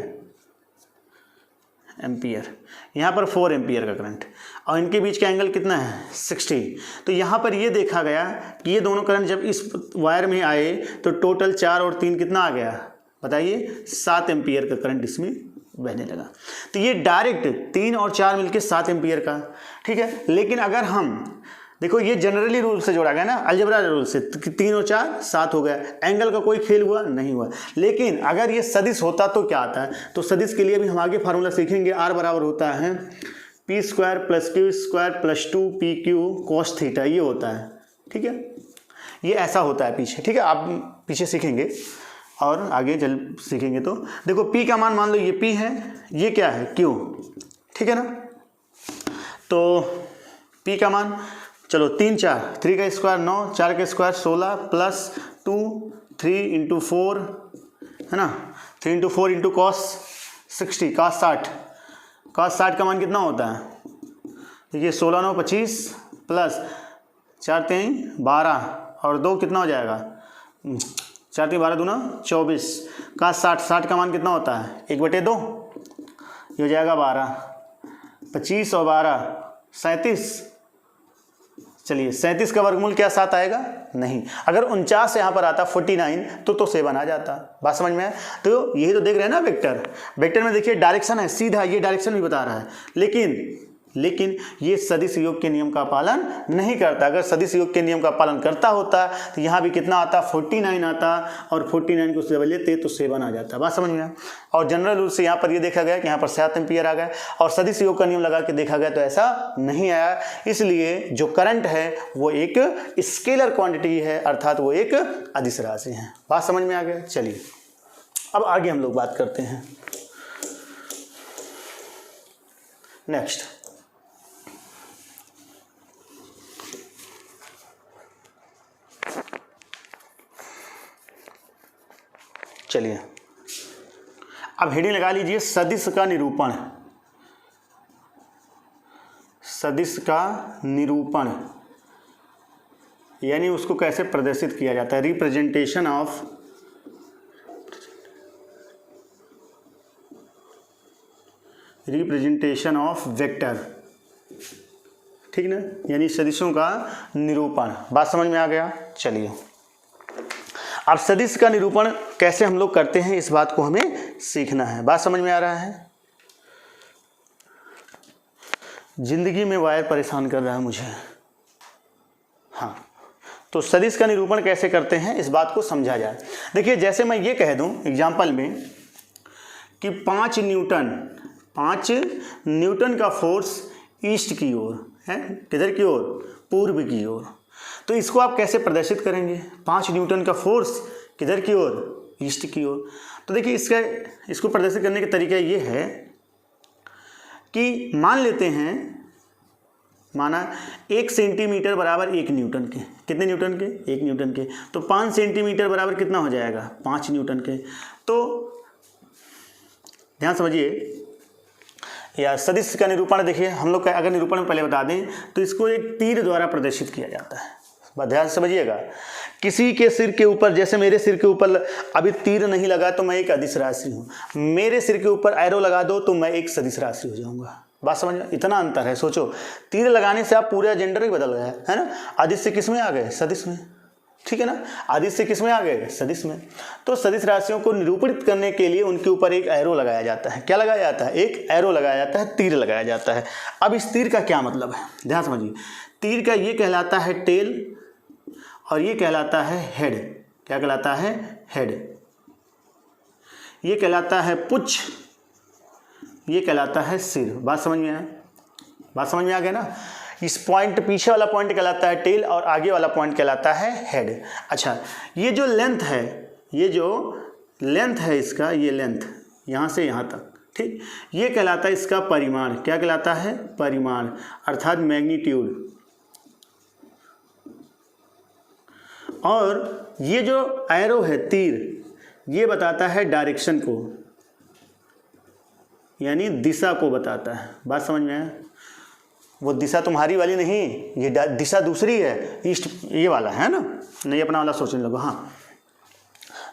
एम्पियर, यहाँ पर 4 एम्पियर का करंट, और इनके बीच का एंगल कितना है, 60। तो यहाँ पर ये देखा गया कि ये दोनों करंट जब इस वायर में आए तो टोटल 4 और 3 कितना आ गया, बताइए, 7 एम्पियर का करंट इसमें बहने लगा। तो ये डायरेक्ट 3 और 4 मिलके 7 एम्पियर का, ठीक है। लेकिन अगर हम देखो ये जनरली रूल से जोड़ा गया ना, अलजेब्रा रूल से, 3 और 4 7 हो गया, एंगल का कोई खेल हुआ नहीं हुआ। लेकिन अगर ये सदिश होता तो क्या आता है, तो सदिश के लिए भी हम आगे फार्मूला सीखेंगे। R बराबर होता है p square plus q square plus 2pq cos theta, ये होता है, ठीक है। ये ऐसा होता है पीछे, ठीक है, आप पीछे सीखेंगे और आगे चल सीखेंगे। तो देखो p का मान लो ये p है, ये क्या है q, ठीक है ना। तो p का मान चलो 3 4, 3 का स्क्वायर 9, 4 का स्क्वायर 16 प्लस 2 3 इंटू 4 है ना, 3 into 4 into cos 60 cos 60, cos 60 का मान कितना होता है, देखिए 16 9 25 प्लस 4 3 12 और 2 कितना हो जाएगा, 4 3 12 दूना 24, cos 60 का मान कितना होता है 1/2, ये हो जाएगा 12, 25 और 12 37। चलिए 37 का वर्गमूल क्या 7 आएगा, नहीं। अगर 49 यहाँ पर आता 49 तो 7 आ जाता। बात समझ में है। तो यही तो देख रहे हैं ना वेक्टर, वेक्टर में देखिए डायरेक्शन है सीधा, ये डायरेक्शन भी बता रहा है, लेकिन ये सदिश योग के नियम का पालन नहीं करता। अगर सदिश योग के नियम का पालन करता होता तो यहाँ भी कितना आता 49 आता, और 49 को जब लेते तो 7 आ जाता। बात समझ में आया। और जनरल रूल से यहाँ पर ये देखा गया कि यहाँ पर 7 एम्पियर आ गया, और सदिश योग का नियम लगा के देखा गया तो ऐसा नहीं आया। इसलिए जो करंट है वो एक स्केलर क्वांटिटी है, अर्थात वो एक अदिश राशि है। बात समझ में आ गया। चलिए अब आगे हम लोग बात करते हैं। नेक्स्ट चलिए अब हेडिंग लगा लीजिए सदिश का निरूपण। सदिश का निरूपण यानी उसको कैसे प्रदर्शित किया जाता है, रिप्रेजेंटेशन ऑफ वेक्टर, ठीक ना, यानी सदिशों का निरूपण। बात समझ में आ गया। चलिए अब सदिश का निरूपण कैसे हम लोग करते हैं इस बात को हमें सीखना है। बात समझ में आ रहा है। जिंदगी में वायर परेशान कर रहा है मुझे। हाँ, तो सदिश का निरूपण कैसे करते हैं इस बात को समझा जाए। देखिए जैसे मैं ये कह दूं एग्जाम्पल में कि 5 न्यूटन का फोर्स ईस्ट की ओर है, किधर की ओर, पूर्व की ओर। तो इसको आप कैसे प्रदर्शित करेंगे, 5 न्यूटन का फोर्स किधर की ओर, ईस्ट की ओर। तो देखिए इसको प्रदर्शित करने का तरीका ये है कि मान लेते हैं, माना 1 सेंटीमीटर बराबर 1 न्यूटन के, कितने न्यूटन के, 1 न्यूटन के। तो 5 सेंटीमीटर बराबर कितना हो जाएगा, 5 न्यूटन के। तो ध्यान समझिए, या सदिश का निरूपण देखिए हम लोग का, अगर निरूपण में पहले बता दें तो इसको एक तीर द्वारा प्रदर्शित किया जाता है। ध्यान से समझिएगा, किसी के सिर के ऊपर, जैसे मेरे सिर के ऊपर अभी तीर नहीं लगा तो मैं एक अदिश राशि हूँ, मेरे सिर के ऊपर एरो लगा दो तो मैं एक सदिश राशि हो जाऊंगा। बात समझ में, इतना अंतर है। सोचो, तीर लगाने से आप पूरा जेंडर ही बदल गया है ना। अदिश से किस में आ गए, सदिश में, ठीक है ना। अदिश से किस में आ गए, सदिश में। तो सदिश राशियों को निरूपित करने के लिए उनके ऊपर एक एरो लगाया जाता है। क्या लगाया जाता है, एक एरो लगाया जाता है, तीर लगाया जाता है। अब इस तीर का क्या मतलब है, ध्यान समझिए। तीर का ये कहलाता है टेल और ये कहलाता है हेड। क्या कहलाता है, हेड। ये कहलाता है पुच्छ, ये कहलाता है सिर। बात समझ में आया, बात समझ में आ गया ना। इस पॉइंट, पीछे वाला पॉइंट कहलाता है टेल और आगे वाला पॉइंट कहलाता है हेड। अच्छा, ये जो लेंथ है, ये जो लेंथ है इसका, ये लेंथ यहाँ से यहाँ तक, ठीक, ये कहलाता है इसका परिमाण। क्या कहलाता है, परिमाण, अर्थात मैग्नीट्यूड। और ये जो एरो है, तीर, ये बताता है डायरेक्शन को, यानी दिशा को बताता है। बात समझ में आया। वो दिशा तुम्हारी वाली नहीं, ये दिशा दूसरी है, ईस्ट ये वाला है ना, नहीं अपना वाला सोचने लगो। हाँ,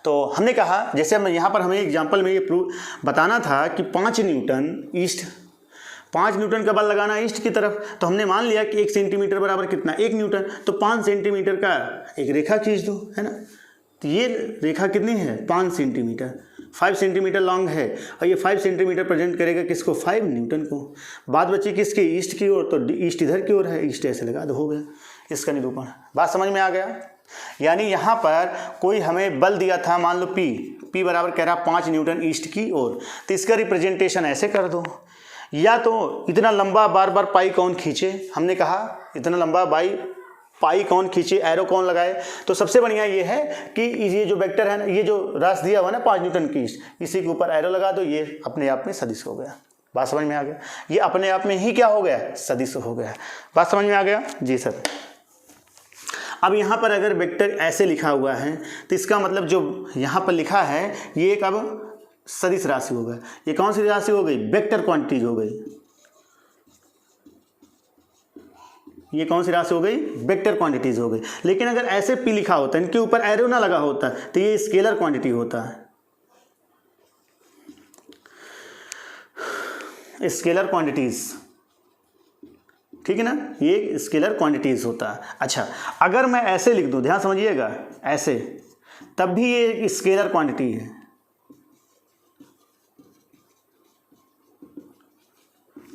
तो हमने कहा, जैसे हम यहाँ पर हमें एग्जांपल में ये प्रूव बताना था कि 5 न्यूटन ईस्ट, 5 न्यूटन का बल लगाना ईस्ट की तरफ। तो हमने मान लिया कि 1 सेंटीमीटर बराबर कितना, 1 न्यूटन। तो 5 सेंटीमीटर का एक रेखा खींच दो, है ना। तो ये रेखा कितनी है, 5 सेंटीमीटर। 5 सेंटीमीटर लॉन्ग है और ये 5 सेंटीमीटर प्रेजेंट करेगा किसको, 5 न्यूटन को। बात बची किसकी, ईस्ट की ओर, तो ईस्ट इधर की ओर है, ईस्ट ऐसे लगा दो, हो गया इसका निरूपण। बात समझ में आ गया। यानी यहाँ पर कोई हमें बल दिया था, मान लो P बराबर कह रहा 5 न्यूटन ईस्ट की ओर, तो इसका रिप्रेजेंटेशन ऐसे कर दो, या तो इतना लंबा बार बार पाई कौन खींचे, हमने कहा इतना लंबा पाई कौन खींचे, एरो कौन लगाए, तो सबसे बढ़िया ये है कि ये जो वेक्टर है ना, ये जो राशि दिया हुआ ना 5 न्यूटन की ईस्ट, इसी के ऊपर एरो लगा दो, ये अपने आप में सदिश हो गया। बात समझ में आ गया, ये अपने आप में ही क्या हो गया, सदिश हो गया। बात समझ में आ गया जी सर। अब यहाँ पर अगर वेक्टर ऐसे लिखा हुआ है तो इसका मतलब जो यहाँ पर लिखा है ये एक अब सदिश राशि हो गया। ये कौन सी राशि हो गई, वेक्टर क्वांटिटीज हो गई। ये कौन सी राशि हो गई, वेक्टर क्वांटिटीज हो गई। लेकिन अगर ऐसे P लिखा होता, इनके ऊपर एरो ना लगा होता, तो ये स्केलर क्वांटिटी होता है, स्केलर क्वांटिटीज, ठीक है ना, ये स्केलर क्वांटिटीज होता है। अच्छा, अगर मैं ऐसे लिख दूं, ध्यान समझिएगा, ऐसे, तब भी ये एक स्केलर क्वांटिटी है।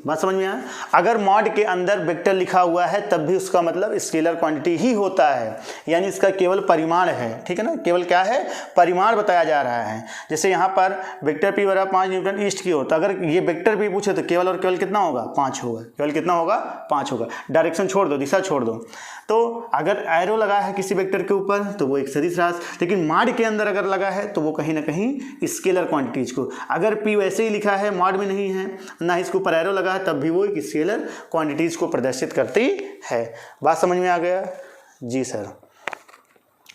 बात समझ में आया। अगर मॉड के अंदर वेक्टर लिखा हुआ है तब भी उसका मतलब स्केलर क्वांटिटी ही होता है, यानी इसका केवल परिमाण है, ठीक है ना, केवल क्या है, परिमाण बताया जा रहा है। जैसे यहाँ पर वेक्टर P बराबर 5 न्यूटन ईस्ट की ओर, तो अगर ये वेक्टर P पूछे तो केवल और केवल कितना होगा, 5 होगा, केवल कितना होगा, 5 होगा। डायरेक्शन छोड़ दो, दिशा छोड़ दो। तो अगर एरो लगा है किसी वेक्टर के ऊपर तो वो एक सदिश राशि, लेकिन मॉड के अंदर अगर लगा है तो वो कहीं ना कहीं स्केलर क्वांटिटीज को, अगर P वैसे ही लिखा है, मॉड में नहीं है, ना इसके ऊपर एरो लगा है, तब भी वो एक स्केलर क्वांटिटीज को प्रदर्शित करती है। बात समझ में आ गया जी सर।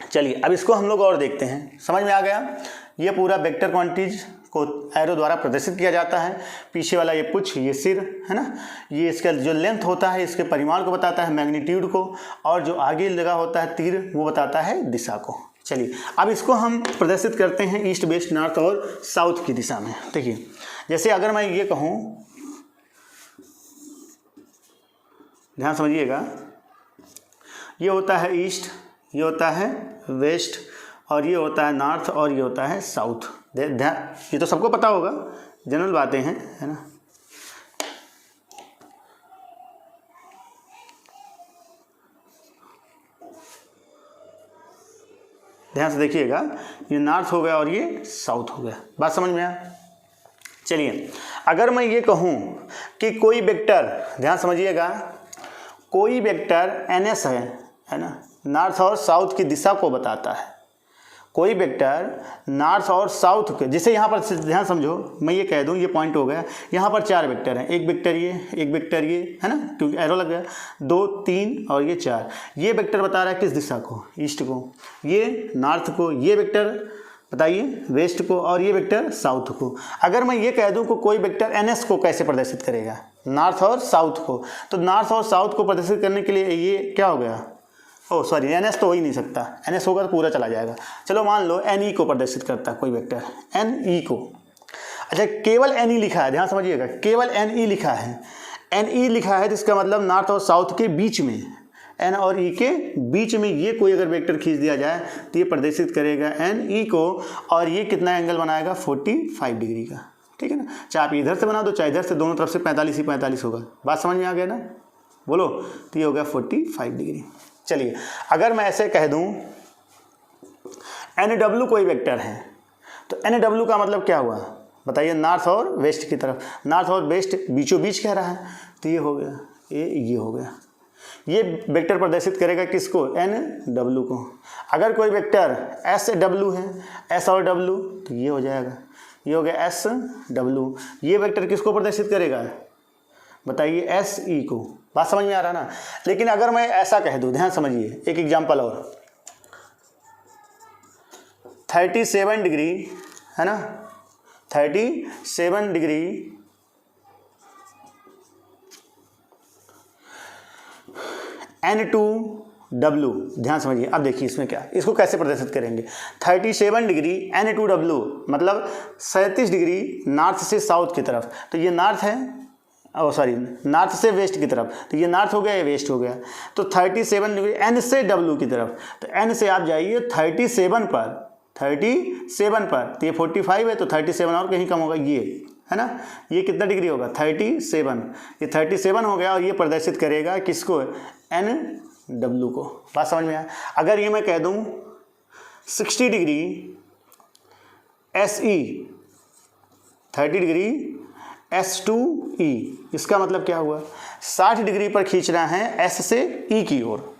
चलिए अब इसको हम लोग और देखते हैं, समझ में आ गया। ये पूरा वेक्टर क्वांटिटीज को एरो द्वारा प्रदर्शित किया जाता है। पीछे वाला ये पुच्छ, ये सिर है ना, ये इसका जो लेंथ होता है इसके परिमाण को बताता है, मैग्नीट्यूड को, और जो आगे लगा होता है तीर वो बताता है दिशा को। चलिए अब इसको हम प्रदर्शित करते हैं ईस्ट वेस्ट नॉर्थ और साउथ की दिशा में। देखिए जैसे अगर मैं ये कहूँ, ध्यान समझिएगा, ये होता है ईस्ट, ये होता है वेस्ट, और ये होता है नॉर्थ, और ये होता है साउथ। ध्यान, ये तो सबको पता होगा, जनरल बातें हैं, है ना। ध्यान से देखिएगा, ये नॉर्थ हो गया और ये साउथ हो गया। बात समझ में आया। चलिए अगर मैं ये कहूँ कि कोई वेक्टर, ध्यान समझिएगा, कोई वेक्टर NS है ना, नॉर्थ और साउथ की दिशा को बताता है। कोई वेक्टर नॉर्थ और साउथ के, जैसे यहाँ पर ध्यान समझो, मैं ये कह दूँ, ये पॉइंट हो गया, यहाँ पर 4 वेक्टर हैं, एक वेक्टर ये, एक वेक्टर ये, है ना, क्योंकि एरो लग गया, 2 3 और ये 4। ये वेक्टर बता रहा है किस दिशा को, ईस्ट को, ये नॉर्थ को, ये वेक्टर बताइए वेस्ट को, और ये वेक्टर साउथ को। अगर मैं ये कह दूँ कि कोई वेक्टर NS को कैसे प्रदर्शित करेगा, नॉर्थ और साउथ को, तो नॉर्थ और साउथ को प्रदर्शित करने के लिए ये क्या हो गया, ओह सॉरी, NS तो हो ही नहीं सकता, NS होगा तो पूरा चला जाएगा। चलो मान लो NE को प्रदर्शित करता है कोई वेक्टर, NE को। अच्छा केवल NE लिखा है, ध्यान समझिएगा, केवल NE लिखा है, NE लिखा है तो इसका मतलब नॉर्थ और साउथ के बीच में, N और E के बीच में ये कोई अगर वेक्टर खींच दिया जाए तो ये प्रदर्शित करेगा NE को, और ये कितना एंगल बनाएगा, 45 डिग्री का, ठीक है ना। चाहे आप इधर से बना दो चाहे इधर से, दोनों तरफ से 45 ही 45 होगा। बात समझ में आ गया ना, बोलो, तो ये हो गया 45 डिग्री। चलिए अगर मैं ऐसे कह दूं NW कोई वेक्टर है, तो NW का मतलब क्या हुआ बताइए, नॉर्थ और वेस्ट की तरफ, नॉर्थ और वेस्ट बीचों बीच कह रहा है, तो ये हो गया, ये हो गया। ये वेक्टर प्रदर्शित करेगा किसको, NW को। अगर कोई वेक्टर SW है, S और W, तो ये हो जाएगा, ये हो गया SW। ये वेक्टर किसको प्रदर्शित करेगा बताइए, SE को। बात समझ में आ रहा ना। लेकिन अगर मैं ऐसा कह दूं, ध्यान समझिए, एक एग्जांपल और, 37 डिग्री है ना, 37 डिग्री N2W, ध्यान समझिए। अब देखिए इसमें क्या, इसको कैसे प्रदर्शित करेंगे, 37 डिग्री N2W मतलब 37 डिग्री नॉर्थ से साउथ की तरफ, तो ये नॉर्थ है, सॉरी नॉर्थ से वेस्ट की तरफ, तो ये नॉर्थ हो गया, ये वेस्ट हो गया। तो 37 डिग्री N से W की तरफ, तो N से आप जाइए 37 पर, 37 पर, तो ये 45 है तो 37 और कहीं कम होगा, ये है ना, ये कितना डिग्री होगा 37, ये 37 हो गया और ये प्रदर्शित करेगा किसको, NW को। बात समझ में आया। अगर ये मैं कह दूं 60 डिग्री SE 30 डिग्री S2E, इसका मतलब क्या हुआ, 60 डिग्री पर खींचना है S से E की ओर,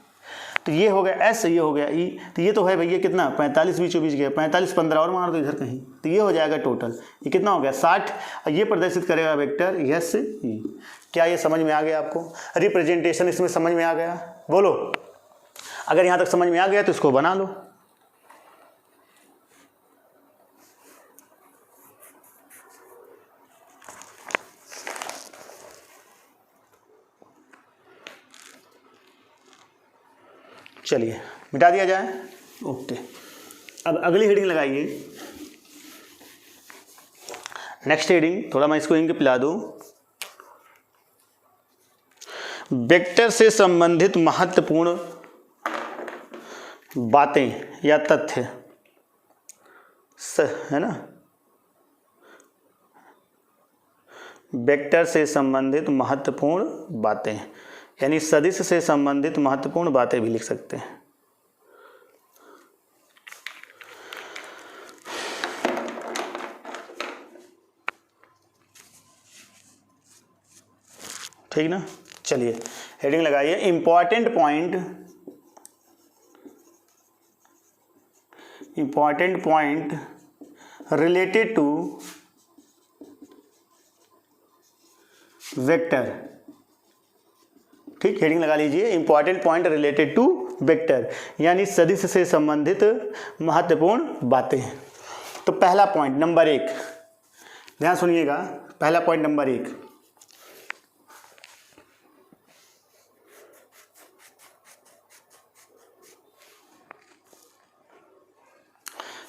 तो ये हो गया S, ये हो गया E, तो ये तो है भैया कितना 45 बीचों बीच गया, 45 15 और मार दो इधर कहीं, तो ये हो जाएगा टोटल, ये कितना हो गया 60, और ये प्रदर्शित करेगा वेक्टर SE। क्या ये समझ में आ गया आपको, रिप्रेजेंटेशन इसमें समझ में आ गया, बोलो। अगर यहाँ तक समझ में आ गया तो इसको बना लो। चलिए मिटा दिया जाए, ओके। अब अगली हेडिंग लगाइए, नेक्स्ट हेडिंग, थोड़ा मैं इसको इंक पिला दूं। वेक्टर से संबंधित महत्वपूर्ण बातें या तथ्य, है ना, वेक्टर से संबंधित महत्वपूर्ण बातें, यानी सदिश से संबंधित महत्वपूर्ण बातें भी लिख सकते हैं। ठीक ना, चलिए हेडिंग लगाइए, important point related to vector. ठीक, हेडिंग लगा लीजिए, important point related to vector, यानी सदिश से संबंधित महत्वपूर्ण बातें। तो पहला पॉइंट नंबर 1, ध्यान सुनिएगा, पहला पॉइंट नंबर 1,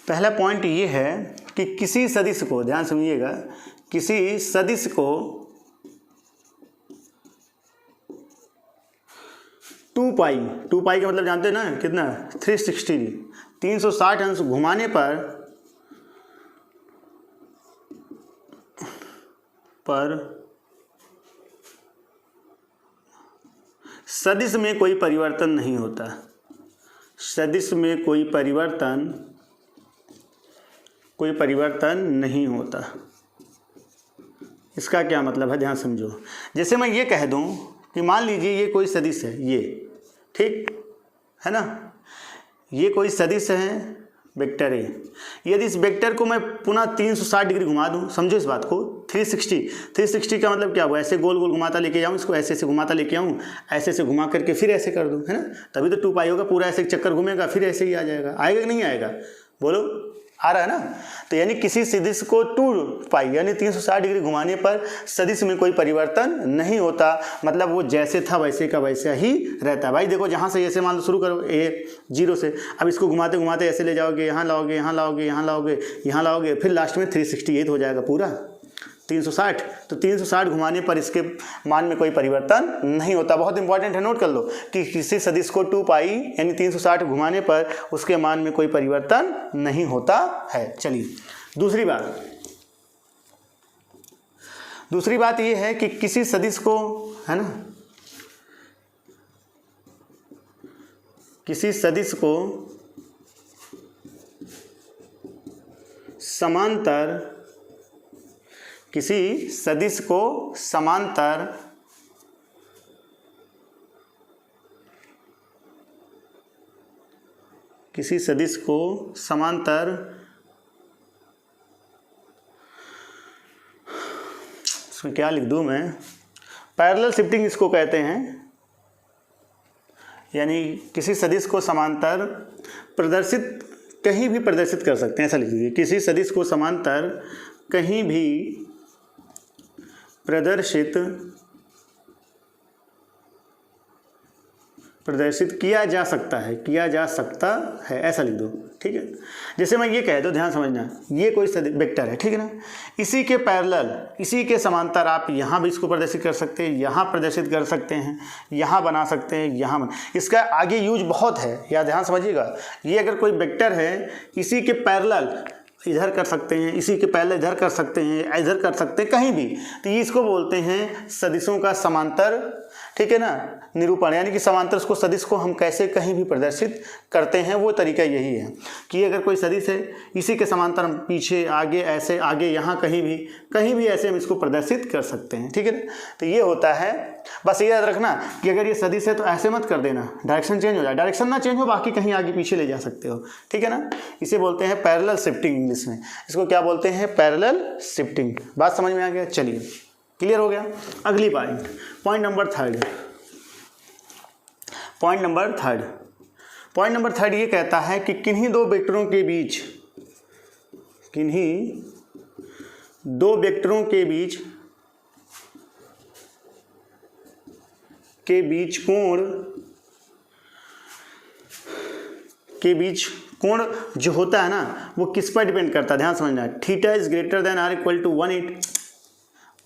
पहला पॉइंट ये है कि किसी सदिश को, ध्यान सुनिएगा, किसी सदिश को 2 पाई का मतलब जानते हैं ना कितना, 360 अंश घुमाने पर सदिश में कोई परिवर्तन नहीं होता, सदिश में कोई परिवर्तन नहीं होता। इसका क्या मतलब है, ध्यान समझो। जैसे मैं ये कह दूं कि मान लीजिए ये कोई सदिश है, ये ठीक है ना, ये कोई सदिश है, वेक्टर है। यदि इस वेक्टर को मैं पुनः 360 डिग्री घुमा दूं, समझो इस बात को, 360 का मतलब क्या हुआ, ऐसे गोल गोल घुमाता लेके जाऊं, इसको ऐसे ऐसे घुमाता लेके आऊं, ऐसे ऐसे घुमा करके फिर ऐसे कर दूं, है ना, तभी तो 2 पाई होगा, पूरा ऐसे चक्कर घूमेगा फिर ऐसे ही आ जाएगा। आएगा कि नहीं आएगा, बोलो, आ रहा है ना। तो यानी किसी सदिश को 2 पाई यानी 360 डिग्री घुमाने पर सदिश में कोई परिवर्तन नहीं होता, मतलब वो जैसे था वैसे का वैसा ही रहता है। भाई देखो, जहाँ से ऐसे मान लो शुरू करो, ए 0 से, अब इसको घुमाते घुमाते ऐसे ले जाओगे, यहाँ लाओगे, यहाँ लाओगे, यहाँ लाओगे, यहाँ लाओगे, फिर लास्ट में 368 हो जाएगा पूरा 360। तो 360 घुमाने पर इसके मान में कोई परिवर्तन नहीं होता। बहुत इंपॉर्टेंट है, नोट कर लो कि किसी सदिश को 2 पाई यानी 360 घुमाने पर उसके मान में कोई परिवर्तन नहीं होता है। चलिए दूसरी बात ये है कि किसी सदिश को, है ना, किसी सदिश को समांतर, किसी सदिश को समांतर इसमें क्या लिख दूं मैं, पैरेलल शिफ्टिंग इसको कहते हैं, यानी किसी सदिश को समांतर प्रदर्शित, कहीं भी प्रदर्शित कर सकते हैं, ऐसा लिख दीजिए, किसी सदिश को समांतर कहीं भी प्रदर्शित प्रदर्शित किया जा सकता है, किया जा सकता है, ऐसा लिख दो, ठीक है। जैसे मैं ये कह दो, ध्यान समझना, ये कोई वेक्टर है, ठीक है ना, इसी के पैरेलल, इसी के समांतर आप यहाँ भी इसको प्रदर्शित कर सकते हैं, यहाँ प्रदर्शित कर सकते हैं, यहाँ बना सकते हैं, यहाँ बना, इसका आगे यूज बहुत है, या ध्यान समझिएगा। ये अगर कोई वेक्टर है, इसी के पैरेलल इधर कर सकते हैं, इसी के पहले इधर कर सकते हैं, इधर कर सकते हैं, कहीं भी, तो ये इसको बोलते हैं सदिशों का समांतर, ठीक है ना, निरूपण। यानी कि समांतर को, सदिश को हम कैसे कहीं भी प्रदर्शित करते हैं, वो तरीका यही है कि अगर कोई सदिश है, इसी के समांतर हम पीछे आगे ऐसे, आगे यहाँ कहीं भी ऐसे हम इसको प्रदर्शित कर सकते हैं, ठीक है ना। तो ये होता है, बस ये याद रखना कि अगर ये सदिश है तो ऐसे मत कर देना, डायरेक्शन चेंज हो जाए, डायरेक्शन ना चेंज हो, बाकी कहीं आगे पीछे ले जा सकते हो, ठीक है ना। इसे बोलते हैं पैरेलल शिफ्टिंग इंग्लिश में, इसको क्या बोलते हैं, पैरेलल शिफ्टिंग। बात समझ में आ गया, चलिए क्लियर हो गया। अगली पॉइंट नंबर थर्ड ये कहता है कि किन्हीं दो वेक्टरों के बीच कोण जो होता है ना, वो किस पर डिपेंड करता है, ध्यान समझना। Theta is greater than or equal to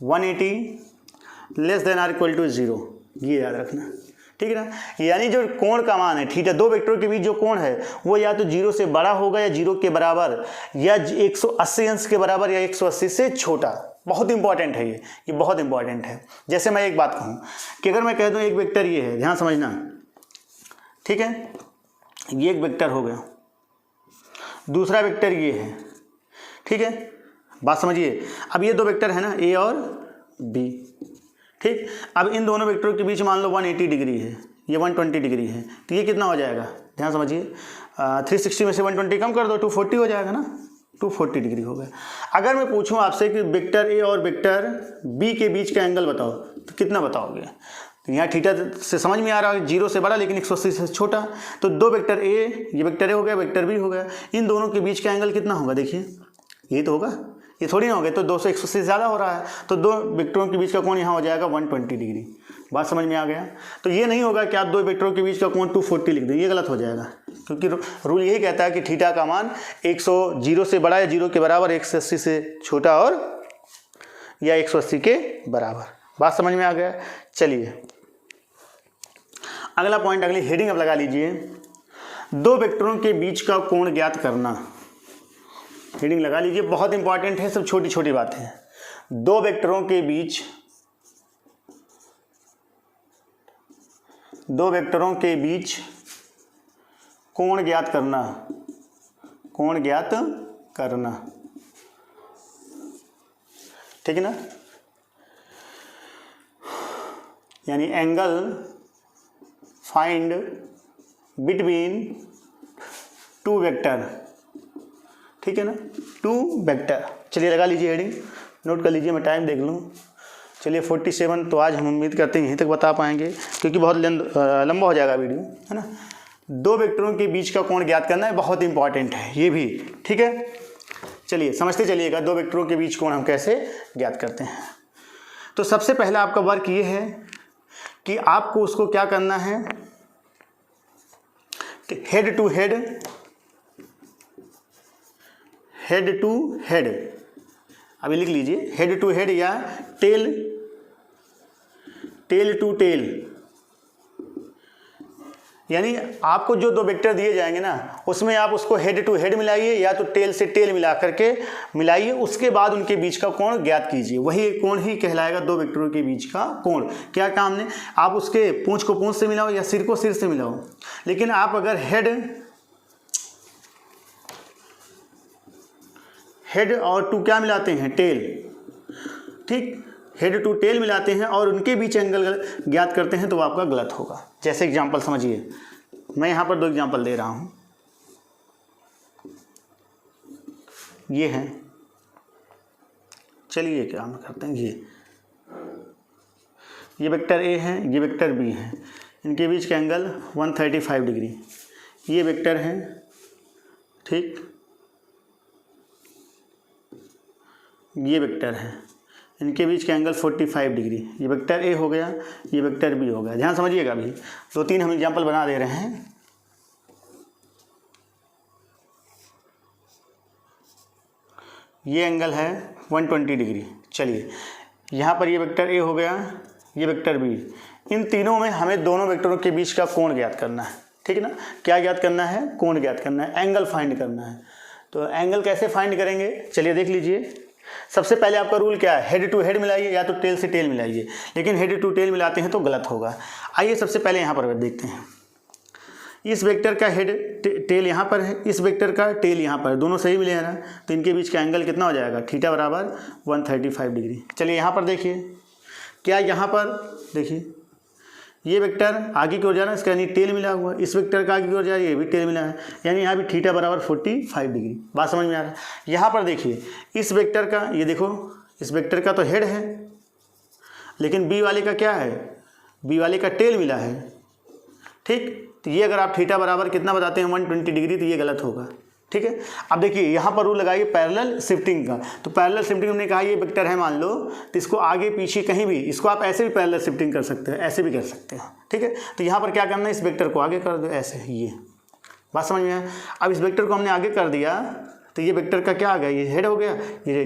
180 less than or equal to 0, ये याद रखना, ठीक है ना। यानी जो कोण का मान है थीटा, दो वेक्टरों के बीच जो कोण है वो या तो 0 से बड़ा होगा, या 0 के बराबर, या 180 अंश के बराबर, या 180 से छोटा। बहुत इंपॉर्टेंट है ये बहुत इंपॉर्टेंट है। जैसे मैं एक बात कहूँ कि अगर मैं कह दूँ एक वेक्टर ये है, ध्यान समझना, ठीक है, ये एक वेक्टर हो गया, दूसरा वेक्टर ये है, ठीक है, बात समझिए। अब ये दो वेक्टर है ना, ए और बी, ठीक। अब इन दोनों वेक्टरों के बीच मान लो 180 डिग्री है, ये 120 डिग्री है, तो ये कितना हो जाएगा, ध्यान समझिए। 360 में से 120 कम कर दो, 240 हो जाएगा ना, 240 डिग्री हो गया। अगर मैं पूछूं आपसे कि वेक्टर ए और वेक्टर बी के बीच का एंगल बताओ, तो कितना बताओगे। तो यहाँ थीटा से समझ में आ रहा है, 0 से बड़ा लेकिन 180 से छोटा, तो दो वेक्टर ए, ये वेक्टर ए हो गया, वेक्टर बी हो गया, इन दोनों के बीच का एंगल कितना होगा, देखिए ये तो होगा, ये थोड़ी ना हो गया, तो 200 180 से ज़्यादा हो रहा है, तो दो वेक्टरों के बीच का कोण यहाँ हो जाएगा 120 डिग्री। बात समझ में आ गया। तो ये नहीं होगा कि आप दो वेक्टरों के बीच का कोण 240 लिख दें, ये गलत हो जाएगा, क्योंकि रूल यही कहता है कि थीटा का मान 0 से बड़ा या 0 के बराबर, 180 से छोटा और या 180 के बराबर। बात समझ में आ गया। चलिए अगला पॉइंट, अगली हेडिंग अब लगा लीजिए, दो वेक्टरों के बीच का कोण ज्ञात करना। हेडिंग लगा लीजिए, बहुत इंपॉर्टेंट है, सब छोटी छोटी बातें हैं। दो वेक्टरों के बीच कोण ज्ञात करना, कोण ज्ञात करना, ठीक है ना, यानी angle find between two vector, ठीक है ना, टू वेक्टर। चलिए लगा लीजिए हेडिंग, नोट कर लीजिए, मैं टाइम देख लूँ। चलिए 47, तो आज हम उम्मीद करते हैं यहीं तक बता पाएंगे, क्योंकि बहुत लंबा हो जाएगा वीडियो, है ना। दो वेक्टरों के बीच का कोण ज्ञात करना है, बहुत इंपॉर्टेंट है ये भी, ठीक है। चलिए समझते चलिएगा, दो वेक्टरों के बीच कोण हम कैसे ज्ञात करते हैं। तो सबसे पहला आपका वर्क ये है कि आपको उसको क्या करना है, हेड टू हेड, अभी लिख लीजिए, हेड टू हेड या टेल टू टेल, यानी आपको जो दो वेक्टर दिए जाएंगे ना, उसमें आप उसको हेड टू हेड मिलाइए, या तो टेल से टेल मिला करके मिलाइए, उसके बाद उनके बीच का कोण ज्ञात कीजिए। वही कोण ही कहलाएगा दो वेक्टरों के बीच का कोण। क्या काम ने, आप उसके पूंछ को पूंछ से मिलाओ या सिर को सिर से मिलाओ, लेकिन आप अगर हेड और टू क्या मिलाते हैं, टेल, ठीक, हेड टू टेल मिलाते हैं और उनके बीच एंगल ज्ञात करते हैं, तो वो आपका गलत होगा। जैसे एग्जांपल समझिए, मैं यहाँ पर दो एग्जांपल दे रहा हूँ, ये हैं, चलिए क्या हम करते हैं, ये वेक्टर ए है, ये वेक्टर बी है, इनके बीच का एंगल 135 डिग्री, ये वेक्टर है, ठीक, ये वेक्टर है, इनके बीच का एंगल 45 डिग्री। ये वेक्टर ए हो गया, ये वेक्टर बी हो गया। ध्यान समझिएगा अभी 2-3 हम एग्जाम्पल बना दे रहे हैं। ये एंगल है 120 डिग्री। चलिए यहाँ पर ये वेक्टर ए हो गया, ये वेक्टर बी। इन तीनों में हमें दोनों वेक्टरों के बीच का कोण ज्ञात करना है, ठीक है ना। क्या ज्ञात करना है? कोण ज्ञात करना है, एंगल फाइंड करना है। तो एंगल कैसे फाइंड करेंगे, चलिए देख लीजिए। सबसे पहले आपका रूल क्या है? हेड टू हेड मिलाइए या तो टेल से टेल मिलाइए, लेकिन हेड टू टेल मिलाते हैं तो गलत होगा। आइए सबसे पहले यहाँ पर देखते हैं। इस वेक्टर का हेड टेल यहाँ पर है, इस वेक्टर का टेल यहाँ पर है, दोनों सही मिले हैं ना, तो इनके बीच का एंगल कितना हो जाएगा? थीटा बराबर 135 डिग्री। चलिए यहाँ पर देखिए, क्या यहाँ पर देखिए ये वेक्टर आगे की ओर जा रहा है, इसका यानी टेल मिला हुआ, इस वेक्टर का आगे की ओर जा रहा है, ये भी टेल मिला है, यानी यहाँ भी थीटा बराबर 45 डिग्री। बात समझ में आ रहा है? यहाँ पर देखिए इस वेक्टर का, ये देखो इस वेक्टर का तो हेड है, लेकिन बी वाले का क्या है? बी वाले का टेल मिला है, ठीक। तो ये अगर आप थीटा बराबर कितना बताते हैं 120 डिग्री, तो ये गलत होगा, ठीक है। अब देखिए यहाँ पर रूल लगाइए पैरेलल शिफ्टिंग का। तो पैरेलल शिफ्टिंग हमने कहा ये वेक्टर है मान लो, तो इसको आगे पीछे कहीं भी, इसको आप ऐसे भी पैरेलल शिफ्टिंग कर सकते हैं, ऐसे भी कर सकते हैं, ठीक है। तो यहाँ पर क्या करना है, इस वेक्टर को आगे कर दो ऐसे, ये बात समझ में आया। अब इस वेक्टर को हमने आगे कर दिया तो ये वेक्टर का क्या आ गया? ये हेड हो गया, ये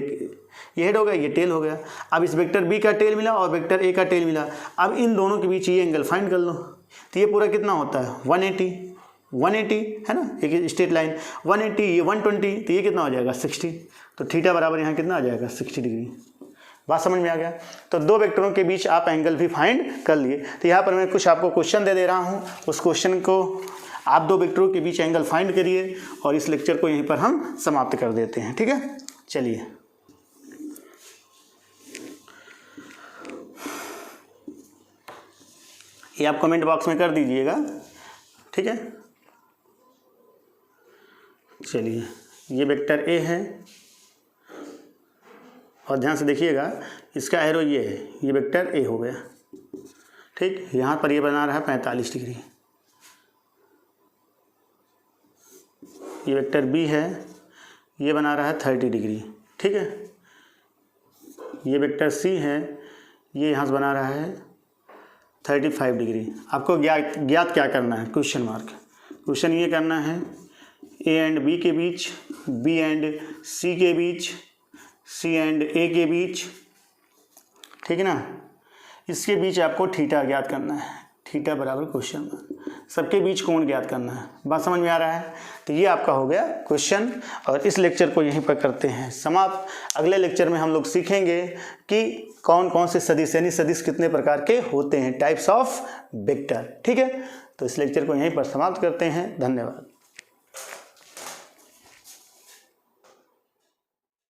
हेड हो गया, ये टेल हो गया। अब इस वेक्टर बी का टेल मिला और वेक्टर ए का टेल मिला। अब इन दोनों के बीच ये एंगल फाइंड कर लो। तो ये पूरा कितना होता है? 180 है ना, एक स्ट्रेट लाइन 180, ये 120, तो ये कितना हो जाएगा? 60। तो थीटा बराबर यहाँ कितना आ जाएगा? 60 डिग्री। बात समझ में आ गया। तो दो वेक्टरों के बीच आप एंगल भी फाइंड कर लिए। तो यहाँ पर मैं कुछ आपको क्वेश्चन दे रहा हूँ, उस क्वेश्चन को आप दो वेक्टरों के बीच एंगल फाइंड करिए और इस लेक्चर को यहीं पर हम समाप्त कर देते हैं, ठीक है। चलिए ये आप कमेंट बॉक्स में कर दीजिएगा, ठीक है। चलिए ये वेक्टर ए है और ध्यान से देखिएगा, इसका एरो ये है, ये वेक्टर ए हो गया, ठीक। यहाँ पर ये बना रहा है 45 डिग्री। ये वेक्टर बी है, ये बना रहा है 30 डिग्री, ठीक है। ये वेक्टर सी है, ये यहाँ से बना रहा है 35 डिग्री। आपको ज्ञात क्या करना है? Question mark. क्वेश्चन ये करना है ए एंड बी के बीच, बी एंड सी के बीच, सी एंड ए के बीच, ठीक है ना। इसके बीच आपको थीटा ज्ञात करना है, थीटा बराबर क्वेश्चन मार्क। सबके बीच कोण ज्ञात करना है। बात समझ में आ रहा है? तो ये आपका हो गया क्वेश्चन और इस लेक्चर को यहीं पर करते हैं समाप्त। अगले लेक्चर में हम लोग सीखेंगे कि कौन कौन से सदिश यानी सदिश कितने प्रकार के होते हैं, टाइप्स ऑफ वेक्टर, ठीक है। तो इस लेक्चर को यहीं पर समाप्त करते हैं। धन्यवाद।